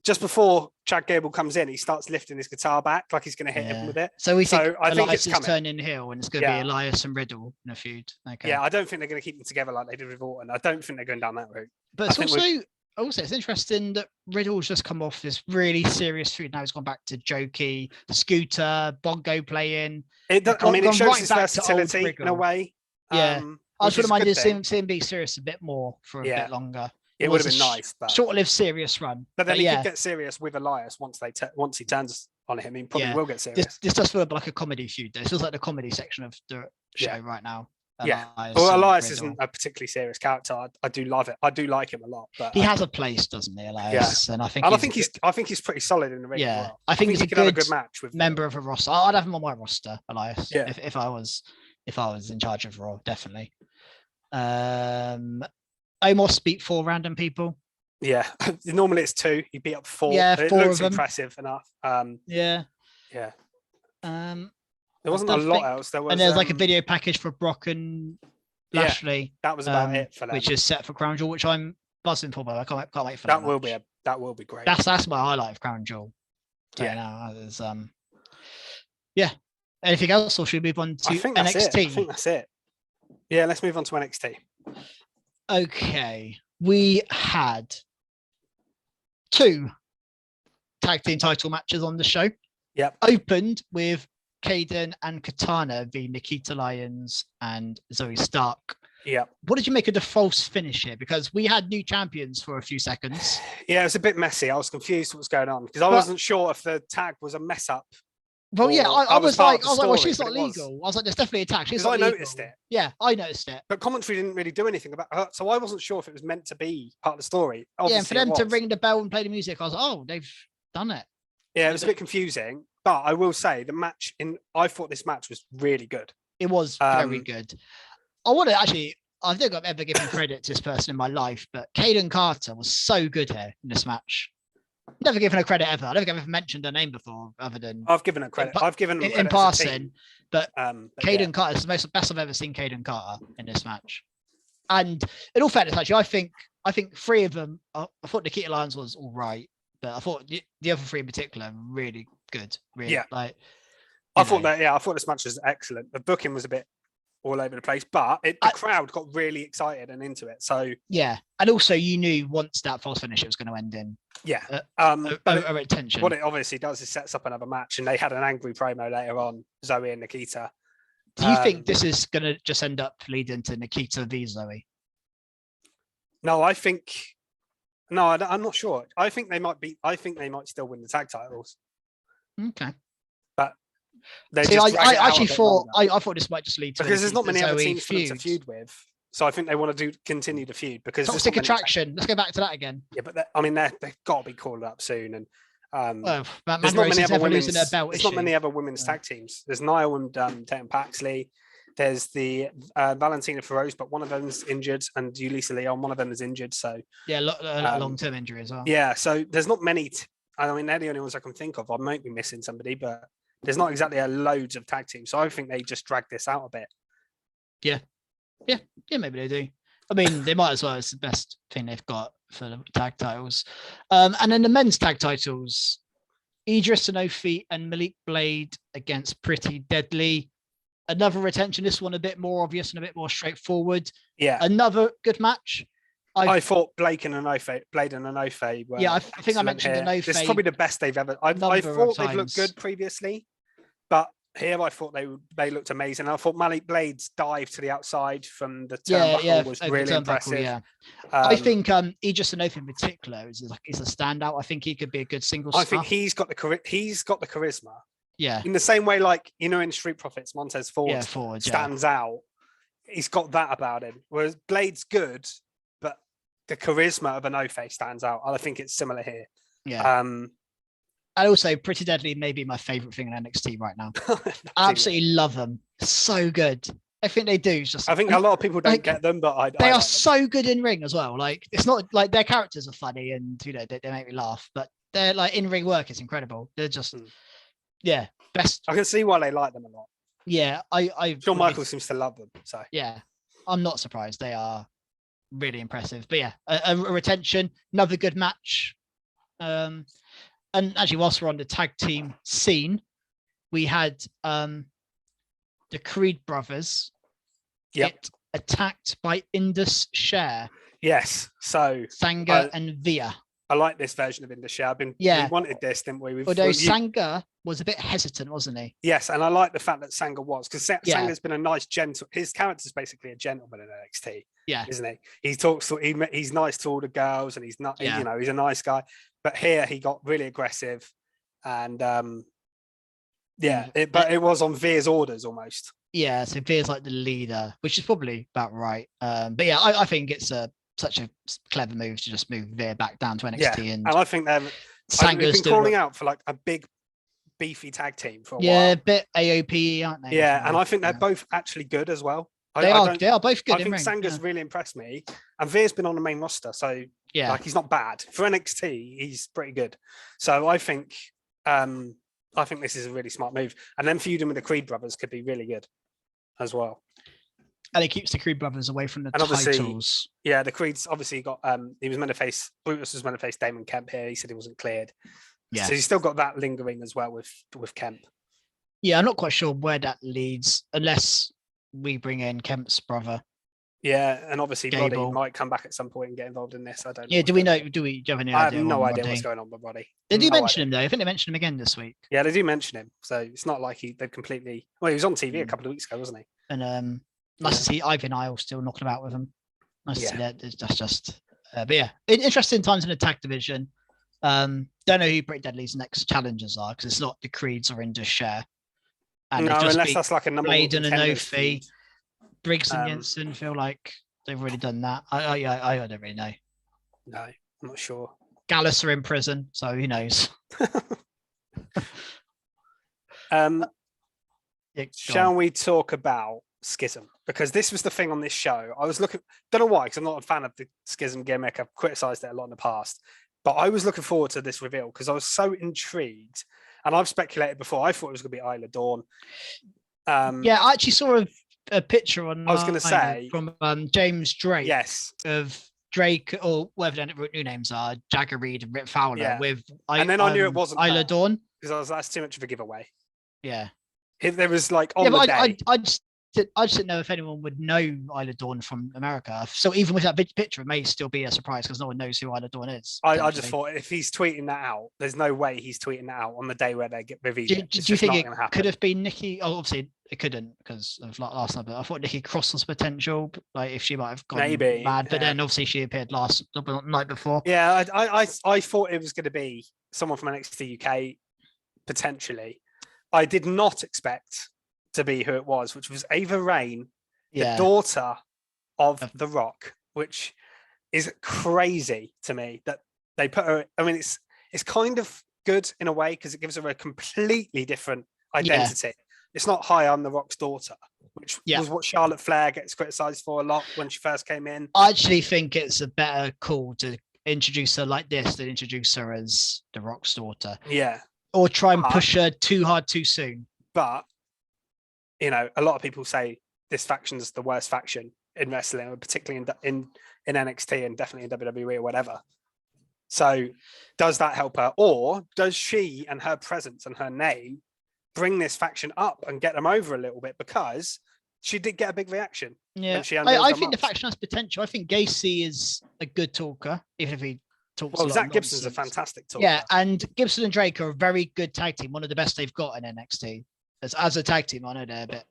Just before Chad Gable comes in, he starts lifting his guitar back like he's going to hit him with it. So I think it's turning heel, and it's going to be Elias and Riddle in a feud. Okay. Yeah, I don't think they're going to keep them together like they did with Orton. I don't think they're going down that route. But it's also it's interesting that Riddle's just come off this really serious feud. Now he's gone back to jokey, scooter, bongo playing. It shows his versatility in a way. Yeah, I just wouldn't mind seeing him be serious a bit more for a bit longer. It would have been nice, but short-lived serious run. But then he could get serious with Elias once he turns on him. He probably will get serious. This does feel like a comedy feud, though. It feels like the comedy section of the show right now. Elias isn't a particularly serious character. I do love it. I do like him a lot, but he has a place, doesn't he, Elias? Yeah. And I think he's pretty solid in the ring. Yeah, well. I think he's he could have a good match with member of a roster. I'd have him on my roster, Elias. Yeah. If I was in charge of Raw, definitely. Omos beat 4 random people. Yeah, normally it's 2. He beat up 4. Yeah, 4 it looks impressive enough. Yeah. There wasn't a lot else. And there's like a video package for Brock and Lashley. That was about it for them. Which is set for Crown Jewel, which I'm buzzing for. But I can't wait for that. That will be great. That's my highlight of Crown Jewel. Anything else, or should we move on to NXT? I think that's it. Yeah, let's move on to NXT. Okay, we had 2 tag team title matches on the show. Yep. Opened with Kaden and Katana v Nikita Lyons and Zoe Stark. Yeah. What did you make of the false finish here? Because we had new champions for a few seconds. Yeah, it was a bit messy. I was confused what was going on because I wasn't sure if the tag was a mess up. Well, yeah, I was like, well, she's not legal. I was like, there's definitely a tag. She's not legal. Noticed it. Yeah, I noticed it. But commentary didn't really do anything about her, so I wasn't sure if it was meant to be part of the story. Obviously, and for them to ring the bell and play the music, I was like, oh, they've done it. Yeah, it was a bit confusing, but I will say I thought this match was really good. It was very good. I think I've ever given credit to this person in my life, but Kaden Carter was so good here in this match. Never given her credit ever. I don't think I've ever mentioned her name before, other than I've given her credit. I've given her in passing, but Kaden Carter is the best I've ever seen Kaden Carter in this match. And in all fairness, actually, I think 3 of them. I thought Nikita Lyons was all right, but I thought the other 3 in particular really good. Really, I thought this match was excellent. The booking was a bit all over the place, but the crowd got really excited and into it. So yeah, and also you knew once that false finish it was going to end in a retention. What it obviously does is sets up another match, and they had an angry promo later on, Zoe and Nikita. Do you think this is going to just end up leading to Nikita v Zoe? No, I'm not sure. I think they might still win the tag titles. Okay. But I actually thought this might just lead to because there's not many other teams for them to feud with. So I think they want to continue the feud because Toxic Attraction. Let's go back to that again. Yeah, but they've got to be called up soon. And there's not many other women's. There's not many other women's tag teams. There's Niall and Tatum Paxley. There's the Valentina Feroz, but one of them's injured, and Yulisa Leon, one of them is injured. So yeah, long-term injury as well. Yeah, so there's not many. I mean, they're the only ones I can think of. I might be missing somebody, but there's not exactly loads of tag teams. So I think they just drag this out a bit. Yeah, maybe they do. I mean, they might as well. It's the best thing they've got for the tag titles. And then the men's tag titles, Idris Sanofi and Malik Blade against Pretty Deadly. Another retention. This one a bit more obvious and a bit more straightforward. Yeah. Another good match. I thought Blade and Anofe were. Yeah, I think I mentioned Anofe. This is probably the best they've ever. I thought they've looked good previously, but here I thought they looked amazing. I thought Malik Blade's dive to the outside from the turnbuckle was really impressive. Yeah. I think Idris Sanofi in particular is a standout. I think he could be a good single. I think he's got the charisma. Yeah. In the same way, like, in Street Profits, Montez Ford stands out. He's got that about him. Whereas Blade's good, but the charisma of Anofe stands out. I think it's similar here. Yeah. And also, Pretty Deadly may be my favorite thing in NXT right now. I absolutely love them. So good. I think they do. I think a lot of people don't get them, but they are so good in ring as well. Like, it's not like their characters are funny and they make me laugh, but their like in ring work is incredible. They're just best. I can see why they like them a lot. Yeah, Shawn Michaels seems to love them. So yeah, I'm not surprised. They are really impressive. But yeah, a retention, another good match. And actually, whilst we're on the tag team scene, we had the Creed brothers get attacked by Indus Sher. Yes, so Sangha and Via. I like this version of Indus Sher. We wanted this, didn't we? Although Sangha was a bit hesitant, wasn't he? Yes, and I like the fact that Sangha was, because Sanga's been a nice gentle. His character's basically a gentleman in NXT. Yeah, isn't he? He talks. He's nice to all the girls, and he's not. Yeah. He's a nice guy. But here he got really aggressive, and but it was on Veer's orders almost. Yeah, so Veer's like the leader, which is probably about right. But yeah, I think it's such a clever move to just move Veer back down to NXT, and I think Sanga's been calling out for like a big, beefy tag team for a while. Yeah, a bit AOP, aren't they? Yeah, and I think they're both actually good as well. They are both good. I think Sanga's really impressed me, and Veer's been on the main roster, so like he's not bad for NXT. He's pretty good. So I think this is a really smart move, and then feuding with the Creed brothers could be really good as well. And it keeps the Creed brothers away from the titles. Yeah, the Creed's obviously got. He was meant to face Brutus was meant to face Damon Kemp here. He said he wasn't cleared. Yeah, so he's still got that lingering as well with Kemp. Yeah, I'm not quite sure where that leads, unless we bring in Kemp's brother. Yeah, and obviously Roddy might come back at some point and get involved in this. I don't know. Yeah, do we know? Do you have any idea? I have no idea what's going on with Roddy. They do mention him though. I think they mentioned him again this week. Yeah, they do mention him. So it's not like they've completely. Well, he was on TV a couple of weeks ago, wasn't he? And nice to see Ivan Isle still knocking about with him. Nice to see that. That's just. But yeah, interesting times in the tag division. Don't know who Pretty Deadly's next challengers are, because it's not the Creeds or Indus Sher. And no, unless that's like a number one. Maiden and Ophie, Briggs and Jensen feel like they've already done that. I don't really know. No, I'm not sure. Gallus are in prison, so who knows? Shall we talk about Schism? Because this was the thing on this show. I was looking, don't know why, because I'm not a fan of the Schism gimmick. I've criticised it a lot in the past. But I was looking forward to this reveal because I was so intrigued. And I've speculated before. I thought it was going to be Isla Dawn. Yeah, I actually saw a picture on. I was going to say from James Drake. Yes, of Drake or whatever their new names are, Jagger Reed and Rip Fowler with. And then I knew it wasn't Isla Dawn because that's too much of a giveaway. Yeah, If there was like on the day. I just didn't know if anyone would know Isla Dawn from America. So even with that picture, it may still be a surprise because no one knows who Isla Dawn is. I just thought if he's tweeting that out, there's no way he's tweeting that out on the day where they get revealed. Do you think it could have been Nikki? Oh, obviously it couldn't because of last night. But I thought Nikki Cross was potential, like if she might have gone mad. But then obviously she appeared the night before. Yeah, I thought it was going to be someone from NXT UK potentially. I did not expect to be who it was, which was Ava Raine, the daughter of The Rock, which is crazy to me that they put her. I mean, it's kind of good in a way because it gives her a completely different identity. It's not "Hi, I'm The Rock's daughter," which was what Charlotte Flair gets criticized for a lot when she first came in. I actually think it's a better call to introduce her like this than introduce her as The Rock's daughter. Yeah, or try and push her too hard too soon. But a lot of people say this faction's the worst faction in wrestling, particularly in NXT and definitely in WWE or whatever. So does that help her? Or does she and her presence and her name bring this faction up and get them over a little bit? Because she did get a big reaction. Yeah, I think the faction has potential. I think Gacy is a good talker, even if he talks a lot. Zach Gibson's a fantastic talker. Yeah, and Gibson and Drake are a very good tag team, one of the best they've got in NXT. As a tag team, I know they're a bit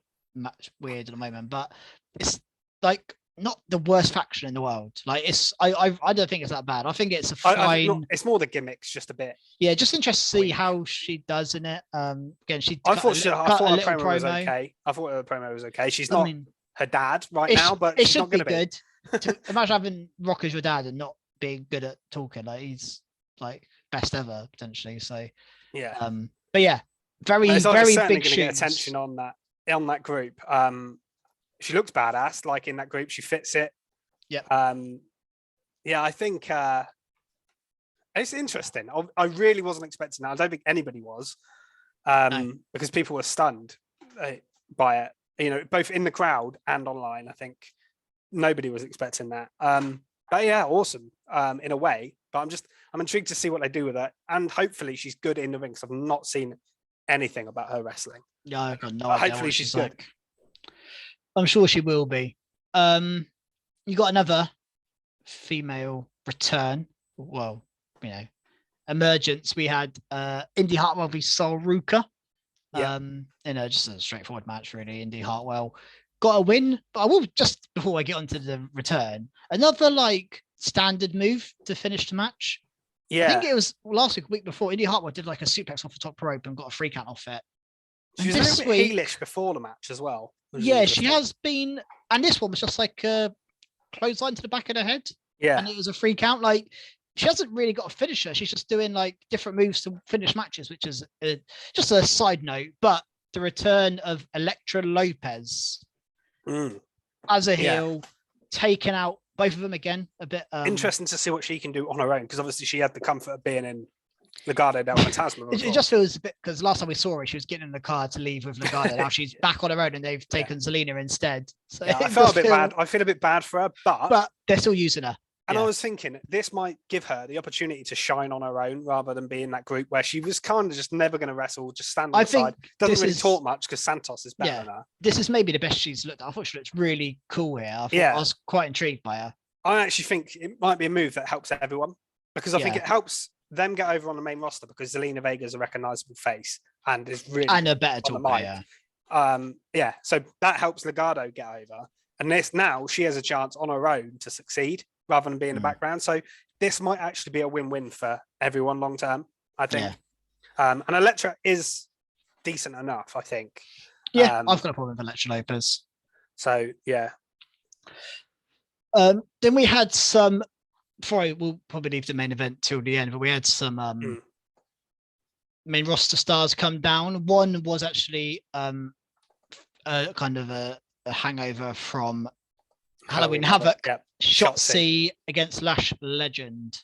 weird at the moment, but it's like not the worst faction in the world. Like I don't think it's that bad. I think it's a fine. It's more the gimmicks, just a bit. Yeah, just interested to see how she does in it. Again, I thought her promo was okay. I thought her promo was okay. She's not her dad now, but it she's not going to be good. Imagine having Rock as your dad and not being good at talking. Like he's like best ever potentially. So yeah, but yeah. Very big shoes. Get attention on that group. She looks badass. Like in that group, she fits it. Yeah. I think it's interesting. I really wasn't expecting that. I don't think anybody was, because people were stunned by it. Both in the crowd and online. I think nobody was expecting that. But yeah, awesome in a way. But I'm intrigued to see what they do with her, and hopefully she's good in the ring because I've not seen anything about her wrestling. Yeah, I've got no idea. Hopefully she's good. I'm sure she will be. You got another female return. Well, emergence. We had Indy Hartwell v Sol Ruka. Just a straightforward match, really. Indy Hartwell got a win, but I will just before I get onto the return, another standard move to finish the match. Yeah, I think it was last week before. Indy Hartwell did a suplex off the top rope and got a free count off it. She was a little bit heelish before the match as well. Yeah, she has been, and this one was just like a clothesline to the back of the head. Yeah, and it was a free count. She hasn't really got a finisher. She's just doing different moves to finish matches, which is just a side note. But the return of Elektra Lopez as a heel, taking out both of them again a bit. Interesting to see what she can do on her own, because obviously she had the comfort of being in Legado del Fantasma. It just feels a bit, because last time we saw her, she was getting in the car to leave with Legado. Now she's back on her own, and they've taken Zelina instead. So I feel a bit bad. I feel a bit bad for her, but they're still using her. And I was thinking this might give her the opportunity to shine on her own rather than be in that group where she was kind of just never going to wrestle, just stand on the side. Doesn't really talk much because Santos is better than her. This is maybe the best she's looked at. I thought she looked really cool here. I was quite intrigued by her. I actually think it might be a move that helps everyone, because I think it helps them get over on the main roster, because Zelina Vega is a recognizable face and is really and a better talker. So that helps Legado get over. And now she has a chance on her own to succeed rather than be in the background. So this might actually be a win-win for everyone long term, I think. And Elektra is decent enough, I think. Yeah, I've got a problem with Elektra Lopez. So, yeah. Then we had some, we'll probably leave the main event till the end, but we had some main roster stars come down. One was actually kind of a hangover from Halloween Havoc. Yep. Shotzi against Lash Legend.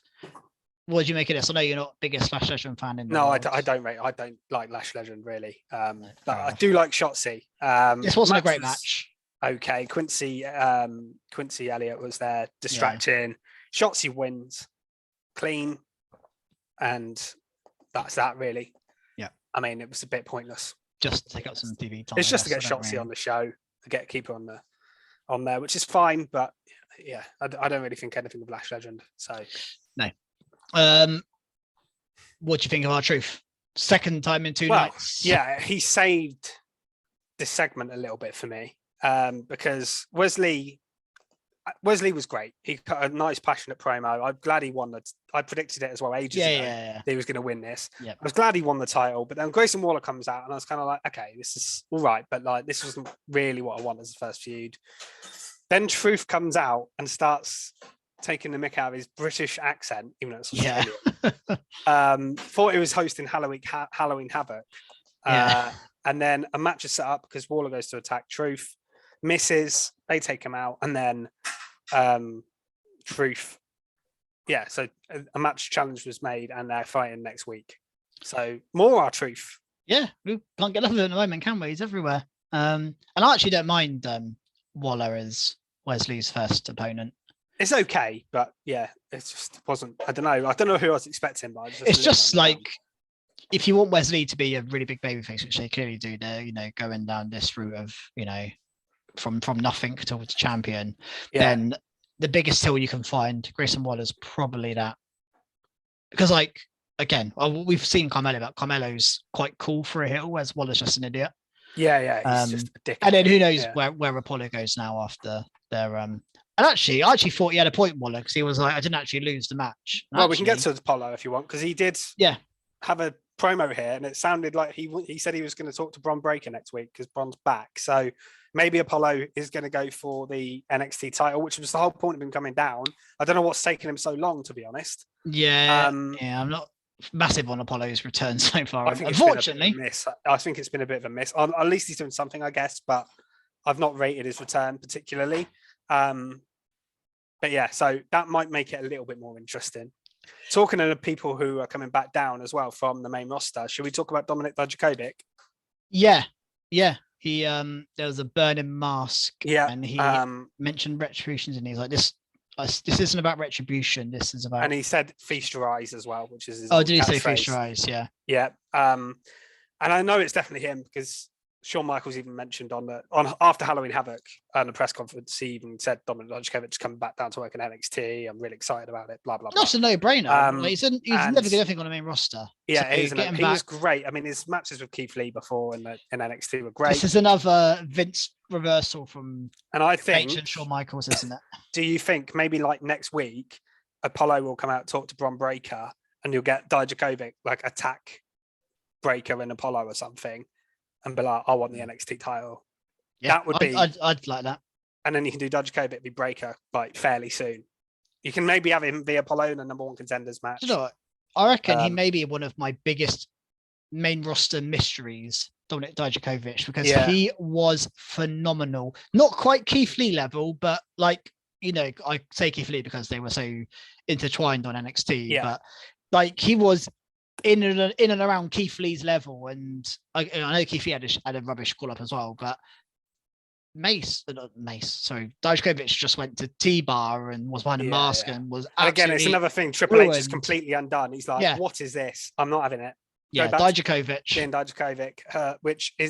What did you make of this? I know you're not the biggest Lash Legend fan in the world. I don't like Lash Legend really. But I do like Shotzi. This wasn't a great match. Okay, Quincy Elliott was there distracting. Yeah. Shotzi wins clean, and that's that really. Yeah. I mean, it was a bit pointless. just to take up some TV time. It's just to get Shotzi on the show, to keep her on there, which is fine. But yeah, I don't really think anything of Lash Legend. So no. What do you think of R-Truth? Second time in 2 nights. Yeah, he saved this segment a little bit for me because Wesley was great. He cut a nice, passionate promo. I'm glad he won that. I predicted it as well ages ago. That he was going to win this. Yep. I was glad he won the title, but then Grayson Waller comes out, and I was kind of like, okay, this is all right, but like this wasn't really what I want as the first feud. Then Truth comes out and starts taking the mick out of his British accent, even though it's thought he was hosting Halloween Havoc. And then a match is set up because Waller goes to attack Truth, misses, they take him out, and then Truth. Yeah, so a match challenge was made, and they're fighting next week. So more R-Truth. Yeah, we can't get enough of it at the moment, can we? He's everywhere. And I actually don't mind Waller as Wesley's first opponent. It's okay, but yeah, it just wasn't. I don't know who I was expecting, but it's just like if you want Wesley to be a really big babyface, which they clearly do, they're going down this route of from nothing to champion. Then the biggest hill you can find, Grayson Waller's probably that, because again, we've seen Carmelo, but Carmelo's quite cool for a heel, whereas Waller's just an idiot. Yeah, he's just a dick. And then who knows where Apollo goes now after their And I actually thought he had a point, Waller, because he was like, I didn't actually lose the match. Well, we can get to Apollo if you want, because he did have a promo here, and it sounded like he said he was going to talk to Bron Breakker next week because Bron's back. So maybe Apollo is going to go for the NXT title, which was the whole point of him coming down. I don't know what's taken him so long, to be honest. Yeah, I'm not massive on Apollo's return so far. I think unfortunately, I think it's been a bit of a miss. At least he's doing something, I guess, but I've not rated his return particularly. But yeah, so that might make it a little bit more interesting. Talking to the people who are coming back down as well from the main roster, should we talk about Dominik Dijakovic? Yeah. He there was a burning mask. Yeah, and he mentioned retributions, and he's like, "This isn't about retribution. This is about." And he said, "Feast your eyes" as well, which is his did he say "feast your eyes"? Yeah. Yeah. And I know it's definitely him because Shawn Michaels even mentioned on after Halloween Havoc and the press conference, he even said Dominik Dijakovic coming back down to work in NXT. I'm really excited about it. Blah blah blah. That's a no-brainer. He's never going to think on the main roster. Yeah, so he was great. I mean, his matches with Keith Lee before in NXT were great. This is another Vince reversal from I think Shawn Michaels, isn't it? Do you think maybe like next week Apollo will come out, talk to Bron Breakker, and you'll get Dijakovic like attack Breakker and Apollo or something? And be like, I want the NXT title. Yeah, that would be. I'd like that. And then you can do Dijakovic be Breakker like fairly soon. You can maybe have him be Apollo in the number one contenders match. You know what? I reckon he may be one of my biggest main roster mysteries, Dominik Dijakovic, because he was phenomenal. Not quite Keith Lee level, but I say Keith Lee because they were so intertwined on NXT. But he was in and around Keith Lee's level, and I know Keith Lee had a rubbish call up as well, but Dijakovic just went to T-Bar and was behind a mask and was again, it's another thing. Triple H is completely undone. He's like, what is this? I'm not having it. Dijakovic,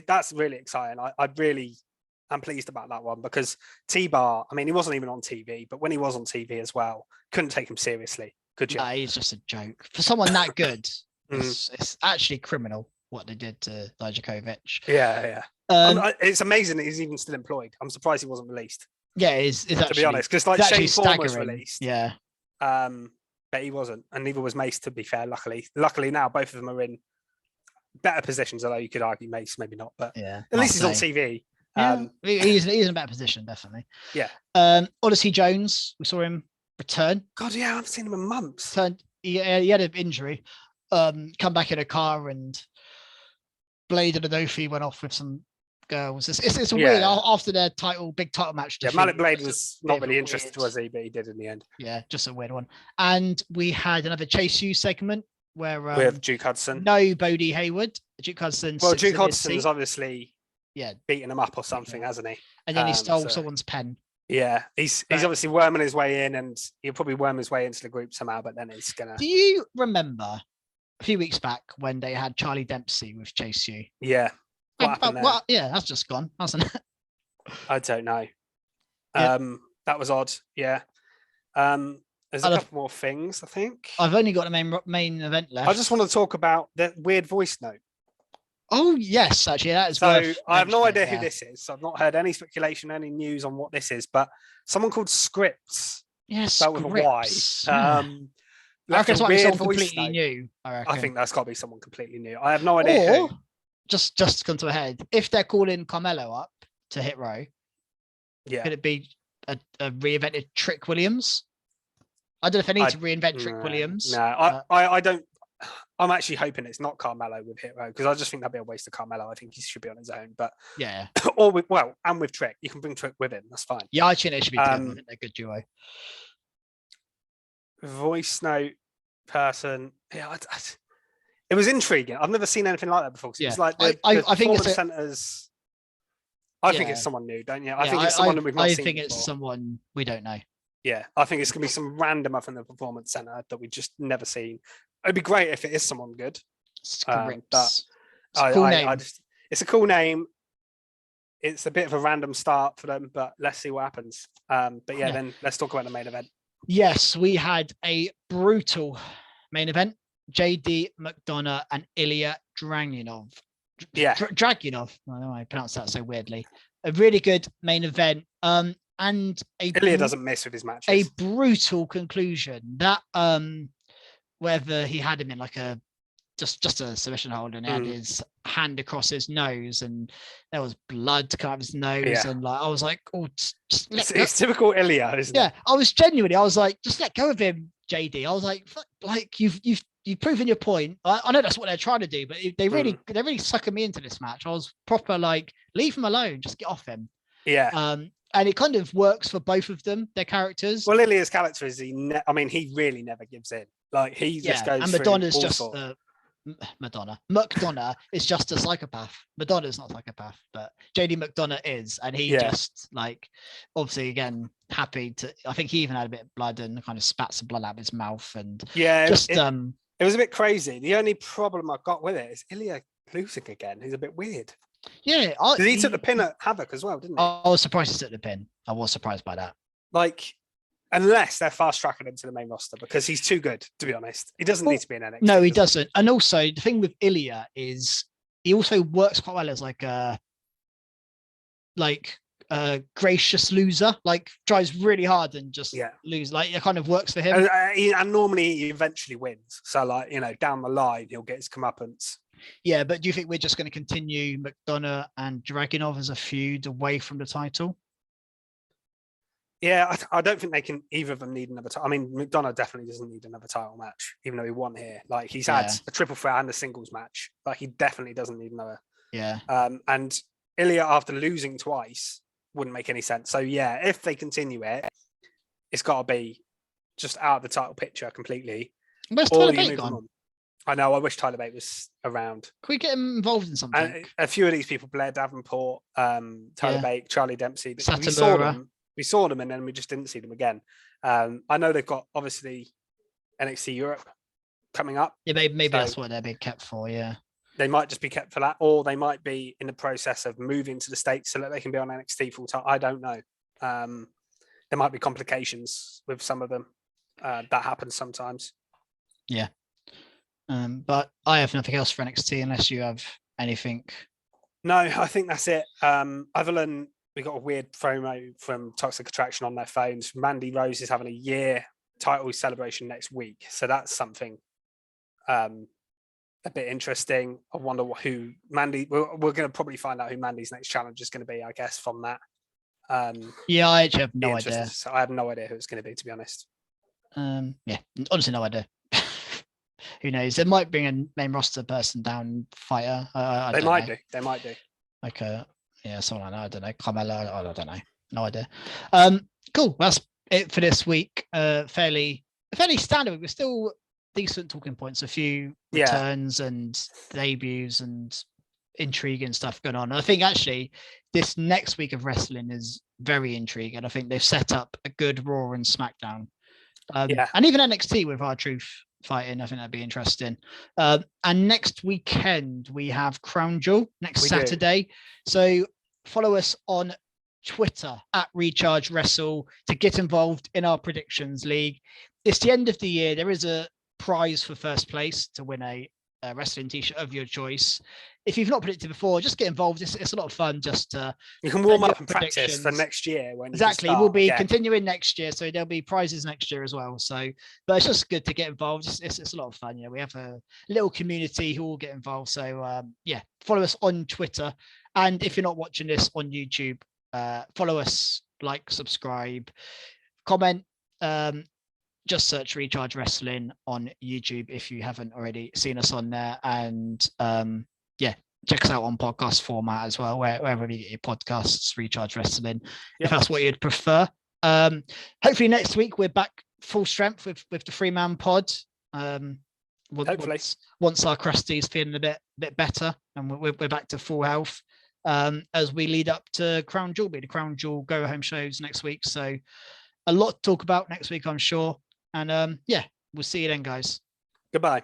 that's really exciting. I really am pleased about that one because T-Bar, I mean, he wasn't even on TV, but when he was on TV as well, couldn't take him seriously, could you? Nah, he's just a joke for someone that good. It's actually criminal what they did to Dijakovic. Yeah. It's amazing that he's even still employed. I'm surprised he wasn't released. Yeah, it's to actually, be honest, because like Shane Thorne was released. Yeah. But he wasn't, and neither was Mace, to be fair. Luckily now both of them are in better positions, although you could argue Mace maybe not, but at least he's on TV. He's in a better position, definitely. Yeah. Odyssey Jones, we saw him return. God, yeah, I haven't seen him in months. He had an injury. Come back in a car, and Blade and Anofi went off with some girls. It's weird after their big title match. Yeah, Malik Blade was not really interested, was he? But he did in the end. Yeah, just a weird one. And we had another Chase U segment where with Duke Hudson. No Bodie Hayward. Duke Hudson. Well, Duke Hudson's obviously beating him up or something, hasn't he? And then he stole someone's pen. Yeah, he's obviously worming his way in, and he'll probably worm his way into the group somehow. But then he's gonna. Do you remember a few weeks back when they had Charlie Dempsey with Chase U? Yeah. What happened there? Yeah, that's just gone, hasn't it? I don't know. Yeah. That was odd. Yeah. There's a couple more things, I think. I've only got the main event left. I just want to talk about the weird voice note. Oh, yes, actually, that is so I have no idea who this is. So I've not heard any speculation, any news on what this is, but someone called Scripts. Yes, spelled with a Y. I reckon it's someone completely new. I think that's got to be someone completely new. I have no idea who. Just to come to a head, if they're calling Carmelo up to hit row, could it be a reinvented Trick Williams? I don't know if they need to reinvent Trick Williams. No, I don't. I'm actually hoping it's not Carmelo with Hit Row, because I just think that'd be a waste of Carmelo. I think he should be on his own. But yeah, or with Trick, you can bring Trick with him. That's fine. Yeah, I think they should be together. They're a good duo. Voice note person. Yeah, it was intriguing. I've never seen anything like that before. It's like I think it's centers. I think it's someone new, don't you? I think it's someone that we've not seen. I think it's someone we don't know. Yeah, I think it's gonna be some random up in the performance center that we've just never seen. It'd be great if it is someone good. But it's a cool name. It's a bit of a random start for them, but let's see what happens. But yeah, then let's talk about the main event. Yes, we had a brutal main event. JD McDonough and Ilya Dragunov. Dragunov. I don't know why I pronounce that so weirdly. A really good main event. And Ilya doesn't miss with his matches. A brutal conclusion. That whether he had him in like a just a submission hold and he had his hand across his nose and there was blood coming out of his nose and like I was like, oh, it's typical Ilya, isn't it? Yeah, I was like, just let go of him, JD. I was like you've proven your point. I know that's what they're trying to do, but they're really sucking me into this match. I was proper like, leave him alone, just get off him. Yeah. And it kind of works for both of them, their characters. Well, Ilya's character is he really never gives in. Like he just goes. And Madonna's just McDonough is just a psychopath. Madonna's not a psychopath, but JD McDonough is, and he just like obviously again happy to. I think he even had a bit of blood and kind of spat some blood out of his mouth, and it was a bit crazy. The only problem I got with it is Ilya losing again. He's a bit weird. Yeah, he took the pin at Havoc as well, didn't he? I was surprised he took the pin. I was surprised by that. Like, unless they're fast tracking him to the main roster, because he's too good, to be honest. He doesn't need to be in NXT. No, he doesn't. And also, the thing with Ilya is he also works quite well as like a gracious loser. Like tries really hard and just lose. Like it kind of works for him. And normally he eventually wins. So like down the line he'll get his comeuppance. Yeah, but do you think we're just going to continue McDonough and Dragunov as a feud away from the title? Yeah, I don't think they can. Either of them need another title. I mean, McDonough definitely doesn't need another title match, even though he won here. Like he's had a triple threat and a singles match. Like he definitely doesn't need another. Yeah. And Ilya, after losing twice, wouldn't make any sense. So yeah, if they continue it, it's got to be just out of the title picture completely. Where's Tyler Bate gone? I know. I wish Tyler Bate was around. Can we get him involved in something? And a few of these people, Blair Davenport, Tyler Bate, Charlie Dempsey. We saw them and then we just didn't see them again. I know they've got obviously NXT Europe coming up. Yeah, maybe that's what they're being kept for. Yeah, they might just be kept for that, or they might be in the process of moving to the States so that they can be on NXT full time. I don't know. There might be complications with some of them. That happens sometimes. Yeah. But I have nothing else for NXT unless you have anything. No, I think that's it. Other than we got a weird promo from Toxic Attraction on their phones. Mandy Rose is having a year title celebration next week, so that's something a bit interesting. I wonder who Mandy. We're going to probably find out who Mandy's next challenge is going to be, I guess, from that. Yeah, I actually have no idea. So I have no idea who it's going to be, to be honest. Yeah, honestly, no idea. Who knows? They might bring a main roster person down, fighter. They might do. They might do. Like someone I know. I don't know. Carmelo. I don't know. No idea. Cool. That's it for this week. Fairly standard. We're still decent talking points. A few returns and debuts and intrigue and stuff going on. And I think actually this next week of wrestling is very intriguing. I think they've set up a good Raw and SmackDown. And even NXT with R-Truth fighting. I think that'd be interesting. And next weekend we have Crown Jewel next Saturday. So follow us on Twitter at Recharge Wrestle to get involved in our predictions league. It's the end of the year. There is a prize for first place to win a wrestling t-shirt of your choice. If you've not predicted before, just get involved. It's a lot of fun. Just you can warm up and practice for next year. When we'll be continuing next year, so there'll be prizes next year as well. So, but it's just good to get involved. It's a lot of fun. We have a little community who all get involved. So follow us on Twitter, and if you're not watching this on YouTube, follow us, like, subscribe, comment. Just search Recharge Wrestling on YouTube if you haven't already seen us on there. And check us out on podcast format as well, wherever you get your podcasts, Recharge Wrestling, if that's what you'd prefer. Hopefully next week we're back full strength with the 3-man pod. Hopefully. Once our Krusty's feeling a bit better and we're back to full health, as we lead up to Crown Jewel. The Crown Jewel go home shows next week. So a lot to talk about next week, I'm sure. And we'll see you then, guys. Goodbye.